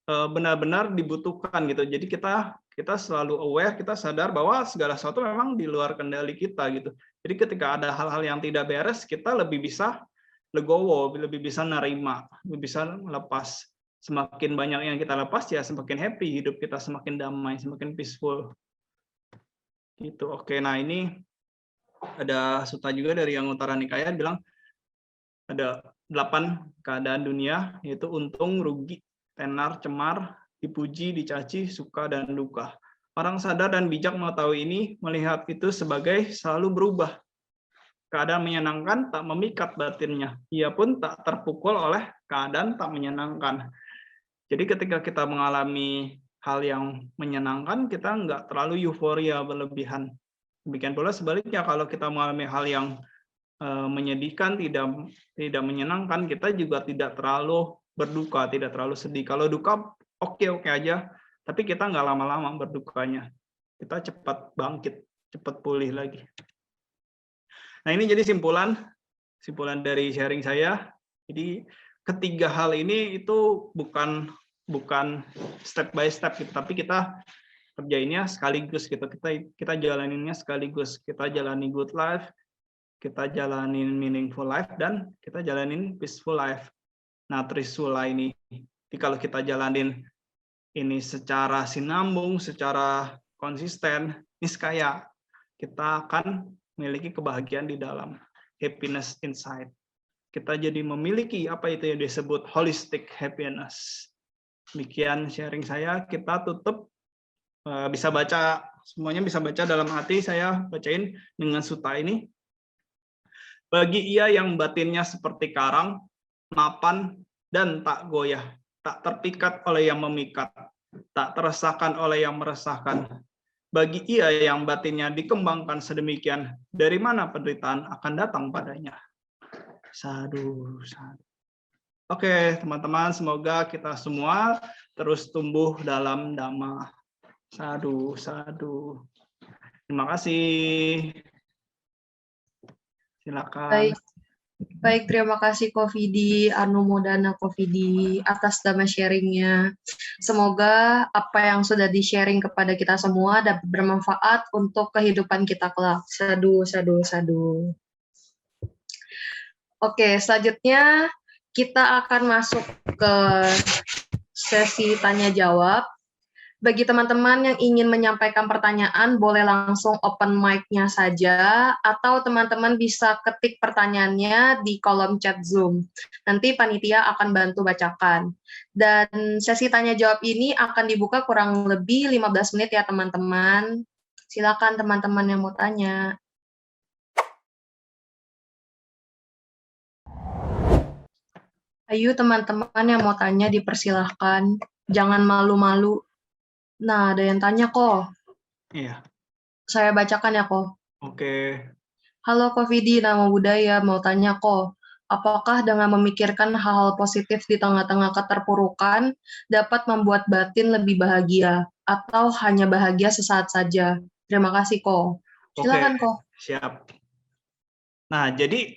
benar-benar dibutuhkan gitu. Jadi kita selalu aware, kita sadar bahwa segala sesuatu memang di luar kendali kita gitu. Jadi ketika ada hal-hal yang tidak beres, kita lebih bisa legowo, lebih bisa nerima, lebih bisa melepas. Semakin banyak yang kita lepas ya semakin happy, hidup kita semakin damai, semakin peaceful. Gitu. Oke, nah ini ada suta juga dari yang Utara Nikaya bilang ada 8 keadaan dunia, yaitu untung, rugi, tenar, cemar, dipuji, dicaci, suka, dan duka. Orang sadar dan bijak mengetahui ini, melihat itu sebagai selalu berubah. Keadaan menyenangkan tak memikat batinnya. Ia pun tak terpukul oleh keadaan tak menyenangkan. Jadi ketika kita mengalami hal yang menyenangkan, kita nggak terlalu euforia berlebihan. Demikian pula sebaliknya, kalau kita mengalami hal yang menyedihkan, tidak menyenangkan, kita juga tidak terlalu berduka, tidak terlalu sedih. Kalau duka oke aja, tapi kita nggak lama-lama berdukanya. Kita cepat bangkit, cepat pulih lagi. Nah ini jadi simpulan dari sharing saya. Jadi ketiga hal ini itu bukan step by step gitu, tapi kita kerjainnya sekaligus gitu. Kita jalaninnya sekaligus. Kita jalani good life, kita jalanin meaningful life, dan kita jalanin peaceful life. Nah, Trisula ini, kalau kita jalanin ini secara sinambung, secara konsisten, niscaya kita akan memiliki kebahagiaan di dalam, happiness inside. Kita jadi memiliki apa itu yang disebut holistic happiness. Demikian sharing saya. Kita tutup, bisa baca, semuanya bisa baca dalam hati. Saya bacain dengan suta ini. Bagi ia yang batinnya seperti karang, mapan dan tak goyah, tak terpikat oleh yang memikat, tak teresahkan oleh yang meresahkan. Bagi ia yang batinnya dikembangkan sedemikian, dari mana penderitaan akan datang padanya? Sadu, sadu. Oke, teman-teman, semoga kita semua terus tumbuh dalam Dhamma. Sadu, sadu. Terima kasih. Silakan. Baik, terima kasih Kofidi, Anu Modana Kofidi atas dama sharingnya. Semoga apa yang sudah di-sharing kepada kita semua dapat bermanfaat untuk kehidupan kita kelak. Sadu, sadu, sadu. Oke, selanjutnya kita akan masuk ke sesi tanya jawab. Bagi teman-teman yang ingin menyampaikan pertanyaan, boleh langsung open mic-nya saja, atau teman-teman bisa ketik pertanyaannya di kolom chat Zoom. Nanti panitia akan bantu bacakan. Dan sesi tanya jawab ini akan dibuka kurang lebih 15 menit ya teman-teman. Silakan teman-teman yang mau tanya. Ayo teman-teman yang mau tanya dipersilahkan. Jangan malu-malu. Nah, ada yang tanya kok. Iya. Saya bacakan ya kok. Oke. Halo Kofidi, nama budaya, mau tanya kok. Apakah dengan memikirkan hal-hal positif di tengah-tengah keterpurukan dapat membuat batin lebih bahagia? Atau hanya bahagia sesaat saja? Terima kasih kok. Silakan kok. Siap. Nah, jadi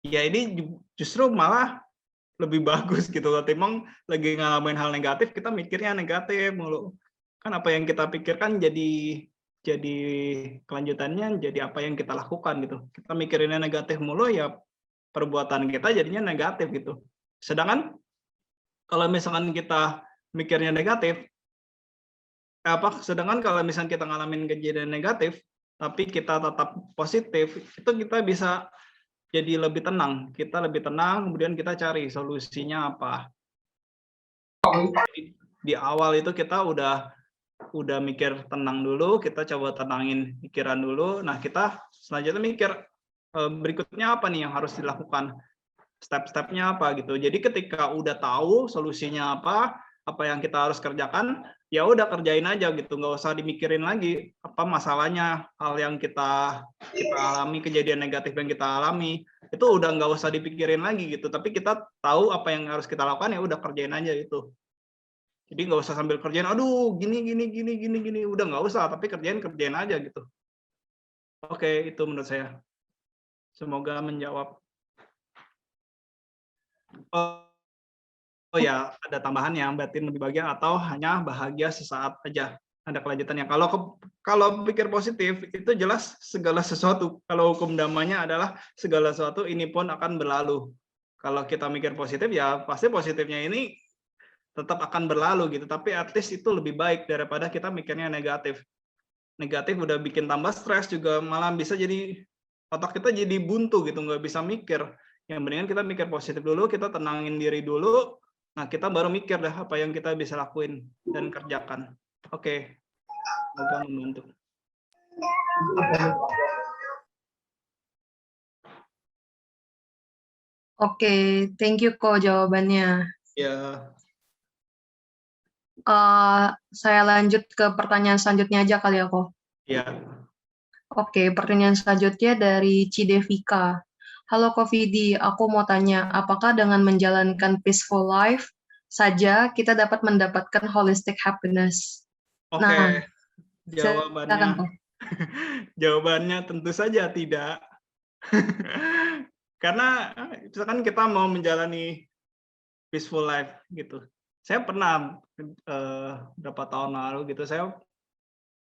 ya ini justru malah lebih bagus gitu loh. Timang lagi ngalamin hal negatif, kita mikirnya negatif mulu. Kan apa yang kita pikirkan jadi kelanjutannya jadi apa yang kita lakukan gitu. Kita mikirinnya negatif mulu ya perbuatan kita jadinya negatif gitu. Sedangkan kalau misalkan kita mikirnya negatif, sedangkan kalau misalkan kita ngalamin kejadian negatif, tapi kita tetap positif, itu kita bisa jadi lebih tenang. Kita lebih tenang, kemudian kita cari solusinya apa. Di awal itu kita udah mikir tenang dulu, kita coba tenangin pikiran dulu. Nah, kita selanjutnya mikir berikutnya apa nih yang harus dilakukan, step-stepnya apa gitu. Jadi ketika udah tahu solusinya apa yang kita harus kerjakan, ya udah kerjain aja gitu, nggak usah dimikirin lagi apa masalahnya, hal yang kita alami, kejadian negatif yang kita alami itu udah nggak usah dipikirin lagi gitu. Tapi kita tahu apa yang harus kita lakukan, ya udah kerjain aja itu. Jadi nggak usah sambil kerjain, aduh gini, udah nggak usah, tapi kerjain aja gitu. Oke, itu menurut saya. Semoga menjawab. Oh ya, ada tambahannya, batin lebih bahagia atau hanya bahagia sesaat aja. Ada kelanjutannya. Kalau pikir positif, itu jelas segala sesuatu. Kalau hukum damanya adalah segala sesuatu ini pun akan berlalu. Kalau kita mikir positif, ya pasti positifnya ini tetap akan berlalu gitu. Tapi at least itu lebih baik daripada kita mikirnya negatif. Negatif udah bikin tambah stres juga, malah bisa jadi otak kita jadi buntu gitu, nggak bisa mikir. Yang mendingan kita mikir positif dulu, kita tenangin diri dulu. Nah, kita baru mikir dah apa yang kita bisa lakuin dan kerjakan. Oke. Semoga membantu. Oke, thank you kok jawabannya. Ya. Saya lanjut ke pertanyaan selanjutnya aja kali ya kok. Ya. Oke, pertanyaan selanjutnya dari Cidevika. Halo Kofidi, aku mau tanya, apakah dengan menjalankan peaceful life saja kita dapat mendapatkan holistic happiness? Oke. Nah, jawabannya tentu saja tidak. Karena misalkan kita mau menjalani peaceful life gitu. Saya pernah beberapa tahun lalu gitu, saya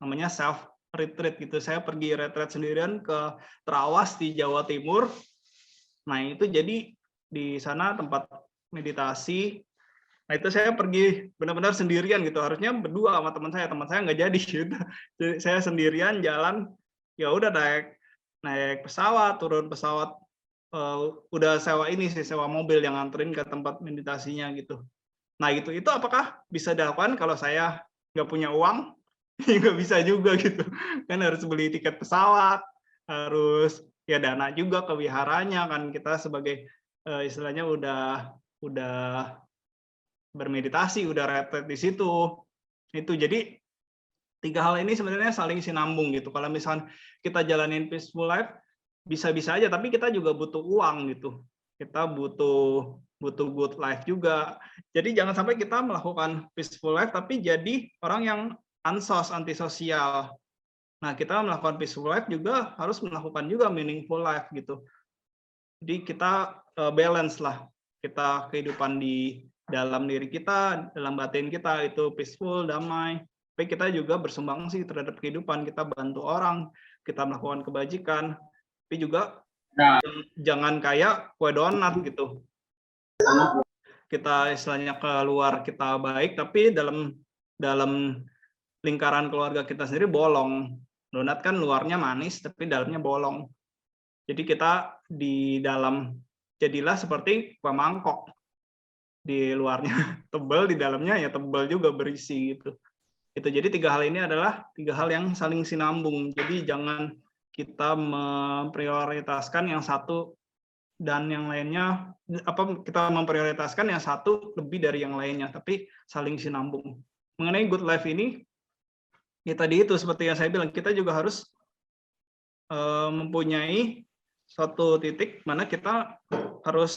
namanya self retreat gitu. Saya pergi retreat sendirian ke Trawas di Jawa Timur. Nah, itu jadi di sana tempat meditasi. Nah, itu saya pergi benar-benar sendirian gitu. Harusnya berdua sama teman saya nggak jadi gitu. Jadi saya sendirian jalan, ya udah naik pesawat, turun pesawat, udah sewa mobil yang nganterin ke tempat meditasinya gitu. Nah, itu apakah bisa dilakukan kalau saya nggak punya uang? Nggak bisa juga gitu. Kan harus beli tiket pesawat, harus ya dana juga ke wiharanya, kan kita sebagai istilahnya udah bermeditasi, udah retret di situ. Itu jadi 3 hal ini sebenarnya saling sinambung gitu. Kalau misalkan kita jalanin peaceful life bisa-bisa aja, tapi kita juga butuh uang gitu. Kita butuh good life juga. Jadi jangan sampai kita melakukan peaceful life tapi jadi orang yang ansos, antisosial. Nah, kita melakukan peaceful life juga harus melakukan juga meaningful life gitu. Jadi kita balance lah, kita kehidupan di dalam diri kita, dalam batin kita itu peaceful, damai. Tapi kita juga bersumbangsi terhadap kehidupan, kita bantu orang, kita melakukan kebajikan, tapi juga jangan kayak kue donat gitu. Kita istilahnya keluar kita baik, tapi dalam lingkaran keluarga kita sendiri bolong. Donat kan luarnya manis, tapi dalamnya bolong. Jadi kita di dalam jadilah seperti kue mangkok. Di luarnya tebal, di dalamnya ya tebal juga berisi gitu. Itu jadi 3 hal ini adalah 3 hal yang saling sinambung. Jadi jangan kita memprioritaskan yang satu dan yang lainnya, kita memprioritaskan yang satu lebih dari yang lainnya, tapi saling sinambung. Mengenai good life ini, ya tadi itu seperti yang saya bilang, kita juga harus mempunyai suatu titik mana kita harus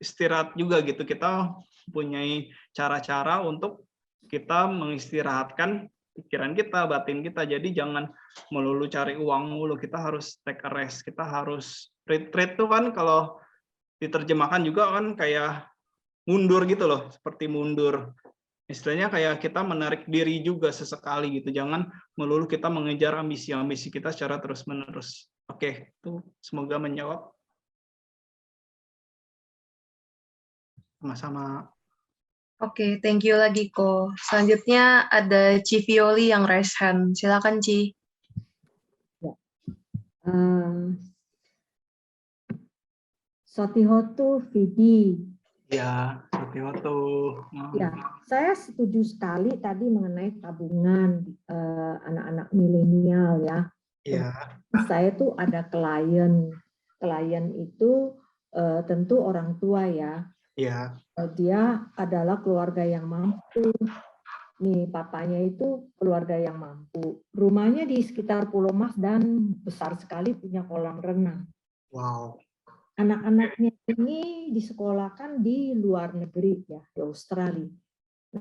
istirahat juga gitu. Kita mempunyai cara-cara untuk kita mengistirahatkan pikiran kita, batin kita. Jadi jangan melulu cari uang mulu, kita harus take a rest, kita harus retreat tuh kan kalau diterjemahkan juga kan kayak mundur gitu loh, seperti mundur. Istilahnya kayak kita menarik diri juga sesekali gitu. Jangan melulu kita mengejar ambisi-ambisi kita secara terus-menerus. Oke, itu semoga menjawab. Sama-sama. Oke, thank you lagi Ko. Selanjutnya ada Ci Violi yang raise hand. Silakan Ci. Sotihotu Vidi. Ya, seperti waktu. Ya, saya setuju sekali tadi mengenai tabungan anak-anak milenial ya. Ya. Saya tuh ada klien itu tentu orang tua ya. Ya. Dia adalah keluarga yang mampu. Nih, papanya itu keluarga yang mampu. Rumahnya di sekitar Pulau Mas dan besar sekali punya kolam renang. Wow. Anak-anaknya ini disekolahkan di luar negeri ya, di Australia.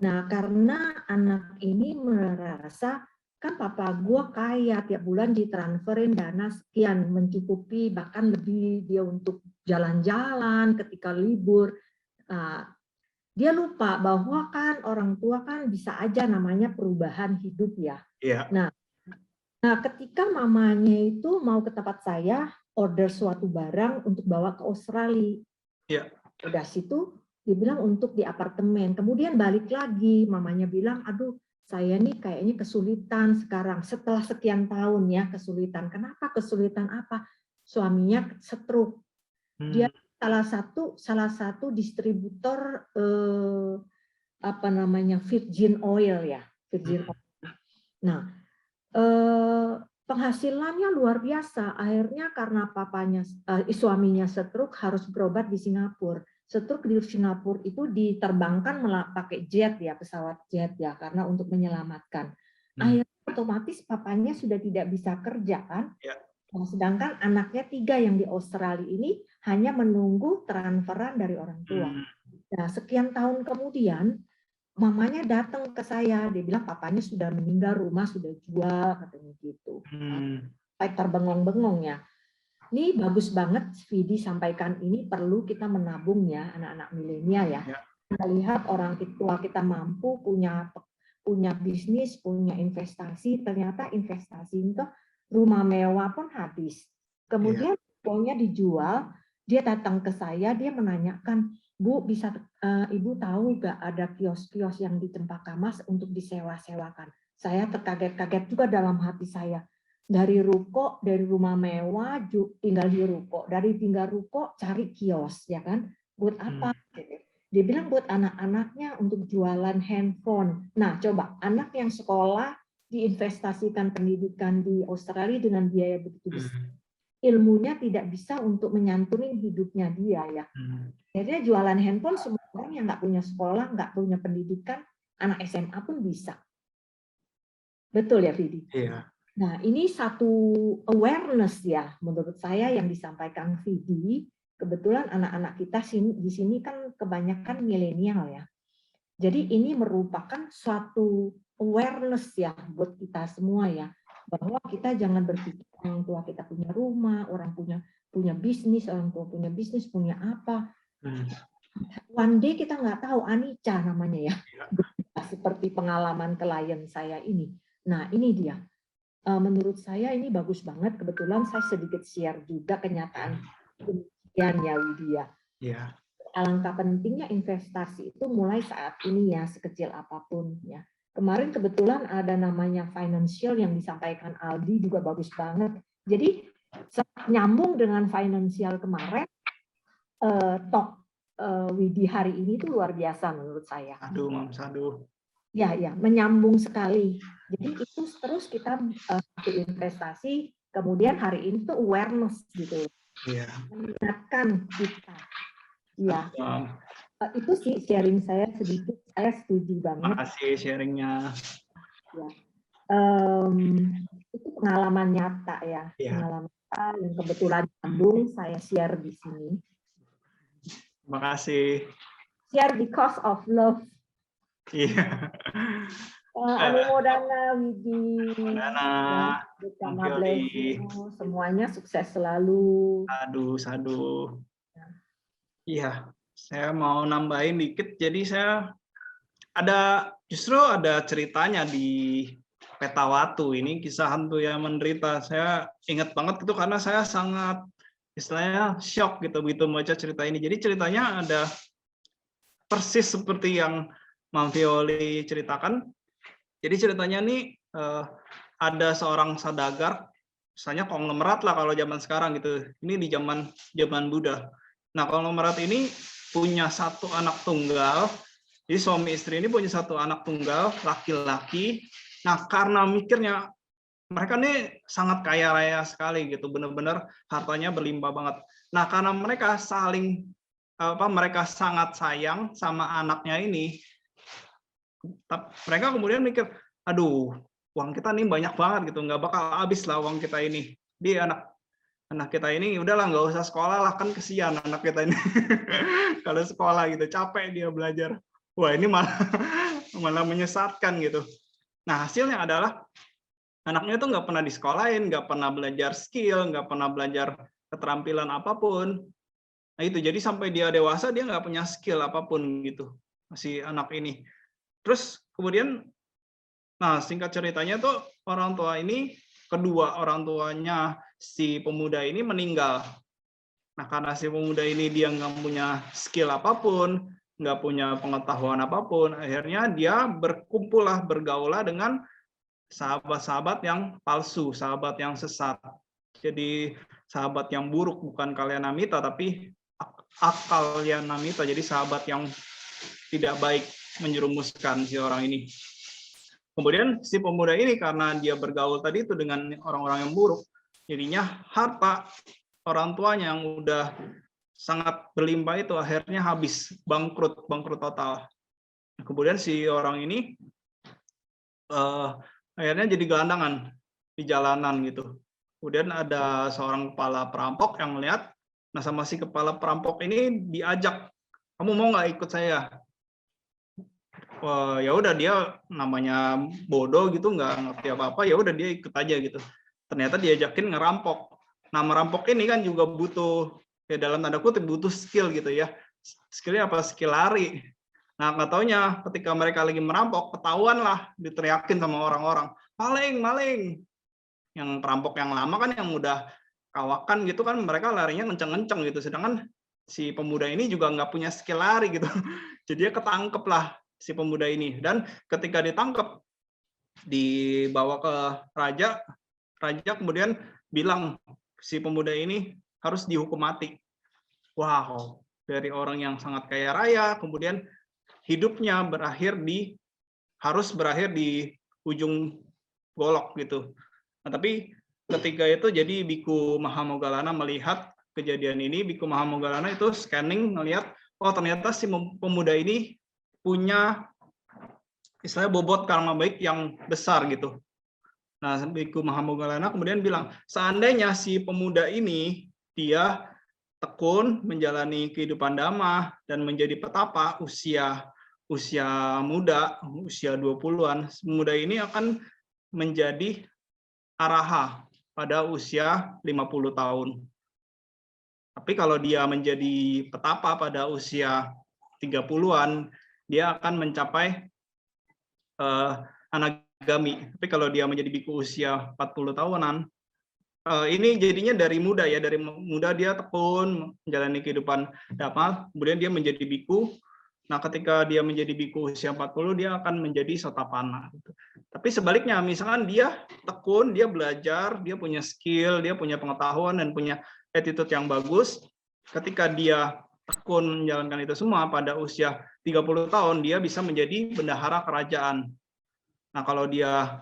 Nah, karena anak ini merasa kan papa gua kaya, tiap bulan ditransferin dana sekian, mencukupi bahkan lebih dia untuk jalan-jalan ketika libur. Dia lupa bahwa kan orang tua kan bisa aja namanya perubahan hidup ya. Iya. Nah, ketika mamanya itu mau ke tempat saya, order suatu barang untuk bawa ke Australia. Iya. Udah situ, dia bilang untuk di apartemen. Kemudian balik lagi, mamanya bilang, aduh saya nih kayaknya kesulitan sekarang. Setelah sekian tahun ya kesulitan. Kenapa kesulitan apa? Suaminya stroke. Dia salah satu distributor virgin oil ya, virgin oil. Nah, penghasilannya luar biasa. Akhirnya karena suaminya stroke harus berobat di Singapura. Stroke di Singapura itu diterbangkan pakai jet ya, pesawat jet ya, karena untuk menyelamatkan. Akhirnya otomatis papanya sudah tidak bisa kerja kan. Ya. Nah, sedangkan anaknya 3 yang di Australia ini hanya menunggu transferan dari orang tua. Nah, sekian tahun kemudian, mamanya datang ke saya, dia bilang papanya sudah meninggal, rumah sudah jual, katanya gitu. Sampai terbengong-bengong ya. Ini bagus banget Vidi sampaikan ini, perlu kita menabung ya, anak-anak milenial ya. Kita lihat orang tua kita mampu, punya bisnis, punya investasi, ternyata investasi itu rumah mewah pun habis. Kemudian pokoknya dijual, dia datang ke saya, dia menanyakan, Bu, Ibu tahu nggak ada kios-kios yang di Cempaka Mas untuk disewa-sewakan? Saya terkaget-kaget juga dalam hati saya. Dari ruko, dari rumah mewah, tinggal di ruko. Dari tinggal ruko, cari kios, ya kan? Buat apa? Dia bilang buat anak-anaknya untuk jualan handphone. Nah, coba anak yang sekolah diinvestasikan pendidikan di Australia dengan biaya begitu besar. Ilmunya tidak bisa untuk menyantuni hidupnya dia ya. Jadi jualan handphone semua orang yang nggak punya sekolah, nggak punya pendidikan, anak SMA pun bisa. Betul ya, Vidi? Iya. Nah, ini satu awareness ya, menurut saya yang disampaikan Vidi. Kebetulan anak-anak kita di sini kan kebanyakan milenial ya. Jadi ini merupakan suatu awareness ya buat kita semua ya, bahwa kita jangan berpikir orang tua kita punya rumah, orang punya bisnis, orang tua punya bisnis, punya apa. One day kita nggak tahu, anicca namanya ya. Seperti pengalaman klien saya ini. Nah ini dia. Menurut saya ini bagus banget. Kebetulan saya sedikit share juga kenyataan demikian ya Widya. Iya. Alangkah pentingnya investasi itu mulai saat ini ya, sekecil apapun ya. Kemarin kebetulan ada namanya financial yang disampaikan Aldi juga bagus banget. Jadi nyambung dengan financial kemarin, talk Widi hari ini tuh luar biasa menurut saya. Aduh, Mam Sadu. Ya, menyambung sekali. Jadi itu terus kita investasi, kemudian hari ini tuh awareness gitu. Iya. Mengingatkan kita. Ya, itu sih sharing saya sedikit. Saya setuju banget. Makasih sharingnya. Ya. Itu pengalaman nyata ya. Iya. Pengalaman nyata yang kebetulan nyambung saya share di sini. Makasih. Share because of love. Iya. Anumodana Widi. Dana. Bersama bless you. Semuanya sukses selalu. Sadu. Iya, saya mau nambahin dikit. Jadi saya justru ada ceritanya di Petawatu ini, kisah hantu yang menderita. Saya ingat banget itu karena saya sangat istilahnya shock gitu begitu membaca cerita ini. Jadi ceritanya ada persis seperti yang Mam Violi ceritakan. Jadi ceritanya nih ada seorang saudagar, misalnya konglomerat lah kalau zaman sekarang gitu. Ini di zaman Buddha. Nah, konglomerat ini punya satu anak tunggal. Jadi suami istri ini punya satu anak tunggal laki-laki. Nah, karena mikirnya mereka nih sangat kaya raya sekali gitu, benar-benar hartanya berlimpah banget. Nah, karena mereka mereka sangat sayang sama anaknya ini, mereka kemudian mikir, aduh, uang kita nih banyak banget gitu, nggak bakal habis lah uang kita ini. Di anak kita ini udahlah nggak usah sekolah lah, kan kesian anak kita ini kalau sekolah gitu, capek dia belajar. Wah, ini malah menyesatkan gitu. Nah, hasilnya adalah anaknya tuh nggak pernah disekolahin, nggak pernah belajar skill, nggak pernah belajar keterampilan apapun. Nah itu, jadi sampai dia dewasa dia nggak punya skill apapun gitu, si anak ini. Terus kemudian, nah singkat ceritanya tuh orang tua ini, kedua orang tuanya si pemuda ini meninggal. Nah karena si pemuda ini dia nggak punya skill apapun, nggak punya pengetahuan apapun, akhirnya dia bergaulah dengan sahabat-sahabat yang palsu, sahabat yang sesat. Jadi sahabat yang buruk, bukan kalyanamita, tapi akalyanamita. Jadi sahabat yang tidak baik, menjerumuskan si orang ini. Kemudian si pemuda ini karena dia bergaul tadi itu dengan orang-orang yang buruk, jadinya harta orang tuanya yang udah sangat berlimpah itu akhirnya habis, bangkrut total. Kemudian si orang ini akhirnya jadi gelandangan di jalanan gitu. Kemudian ada seorang kepala perampok yang melihat, nah sama si kepala perampok ini diajak, kamu mau nggak ikut saya? Wah, ya udah, dia namanya bodoh gitu, nggak ngerti apa-apa, ya udah dia ikut aja gitu. Ternyata diajakin ngerampok. Nah, merampok ini kan juga butuh, ya dalam tanda kutip butuh skill gitu ya. Skillnya apa? Skill lari. Nah, nggak taunya ketika mereka lagi merampok, ketahuan lah, diteriakin sama orang-orang, maling. Yang perampok yang lama kan, yang udah kawakan gitu kan, mereka larinya kenceng-kenceng gitu. Sedangkan si pemuda ini juga nggak punya skill lari gitu. Jadi dia ketangkep lah si pemuda ini. Dan ketika ditangkap, dibawa ke raja kemudian bilang si pemuda ini harus dihukum mati. Wow, dari orang yang sangat kaya raya, kemudian hidupnya harus berakhir di ujung golok gitu. Nah, tapi ketika itu jadi Biku Mahamogalana melihat kejadian ini, Biku Mahamogalana itu scanning melihat, oh ternyata si pemuda ini punya istilahnya bobot karma baik yang besar gitu. Nah, Biku Mahamogalana kemudian bilang, seandainya si pemuda ini dia tekun menjalani kehidupan dhamma dan menjadi petapa usia usia muda, usia 20-an, muda ini akan menjadi araha pada usia 50 tahun. Tapi kalau dia menjadi petapa pada usia 30-an, dia akan mencapai anagami. Tapi kalau dia menjadi biku usia 40 tahunan, ini jadinya dari muda ya, dari muda dia tekun menjalani kehidupan dhamma, kemudian dia menjadi biku. Nah, ketika dia menjadi biku usia 40, dia akan menjadi sotapana. Tapi sebaliknya, misalkan dia tekun, dia belajar, dia punya skill, dia punya pengetahuan, dan punya attitude yang bagus, ketika dia tekun menjalankan itu semua, pada usia 30 tahun, dia bisa menjadi bendahara kerajaan. Nah, kalau dia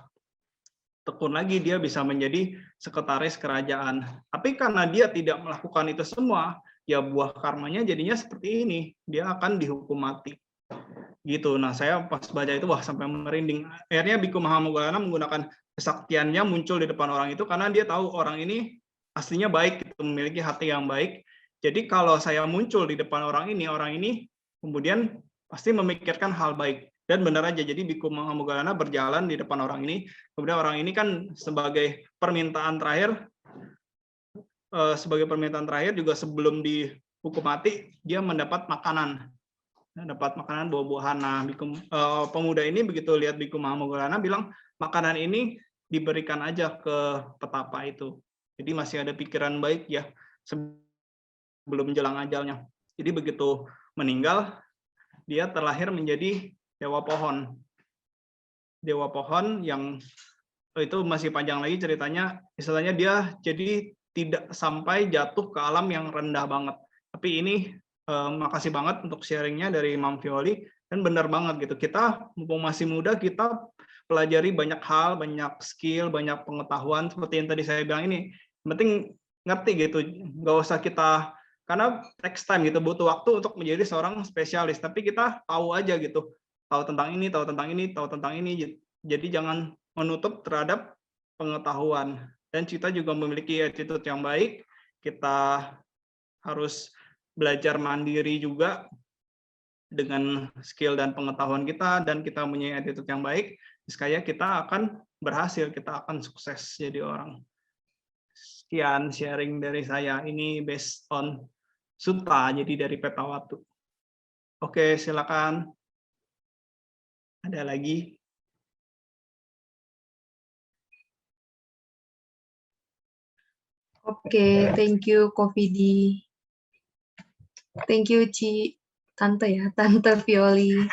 tekun lagi, dia bisa menjadi sekretaris kerajaan. Tapi karena dia tidak melakukan itu semua, ya buah karmanya jadinya seperti ini, dia akan dihukum mati. Gitu. Nah, saya pas baca itu wah sampai merinding. Akhirnya Bhikkhu Mahamoggallana menggunakan kesaktiannya muncul di depan orang itu karena dia tahu orang ini aslinya baik, gitu, memiliki hati yang baik. Jadi kalau saya muncul di depan orang ini kemudian pasti memikirkan hal baik. Dan benar aja, jadi Bhikkhu Mahamoggallana berjalan di depan orang ini, kemudian orang ini kan sebagai permintaan terakhir juga sebelum dihukum mati, dia mendapat makanan buah-buahan. Nah, pemuda ini begitu lihat Bhikkhu Mahamoggallana bilang, makanan ini diberikan aja ke petapa itu. Jadi masih ada pikiran baik ya sebelum menjelang ajalnya. Jadi begitu meninggal, dia terlahir menjadi dewa pohon. Dewa pohon yang itu masih panjang lagi ceritanya, istilahnya dia jadi tidak sampai jatuh ke alam yang rendah banget. Tapi ini makasih banget untuk sharingnya dari Mam Violi, dan benar banget gitu. Kita mumpung masih muda, kita pelajari banyak hal, banyak skill, banyak pengetahuan seperti yang tadi saya bilang ini. Yang penting ngerti gitu, nggak usah kita, karena next time gitu butuh waktu untuk menjadi seorang spesialis. Tapi kita tahu aja gitu, tahu tentang ini, tahu tentang ini, tahu tentang ini. Jadi jangan menutup terhadap pengetahuan. Dan kita juga memiliki attitude yang baik. Kita harus belajar mandiri juga dengan skill dan pengetahuan kita, dan kita punya attitude yang baik, sekaya kita akan berhasil, kita akan sukses jadi orang. Sekian sharing dari saya, ini based on sutta, jadi dari Petawatu. Oke, silakan. Ada lagi? Oke, thank you Kofidi. Thank you Tante Violi.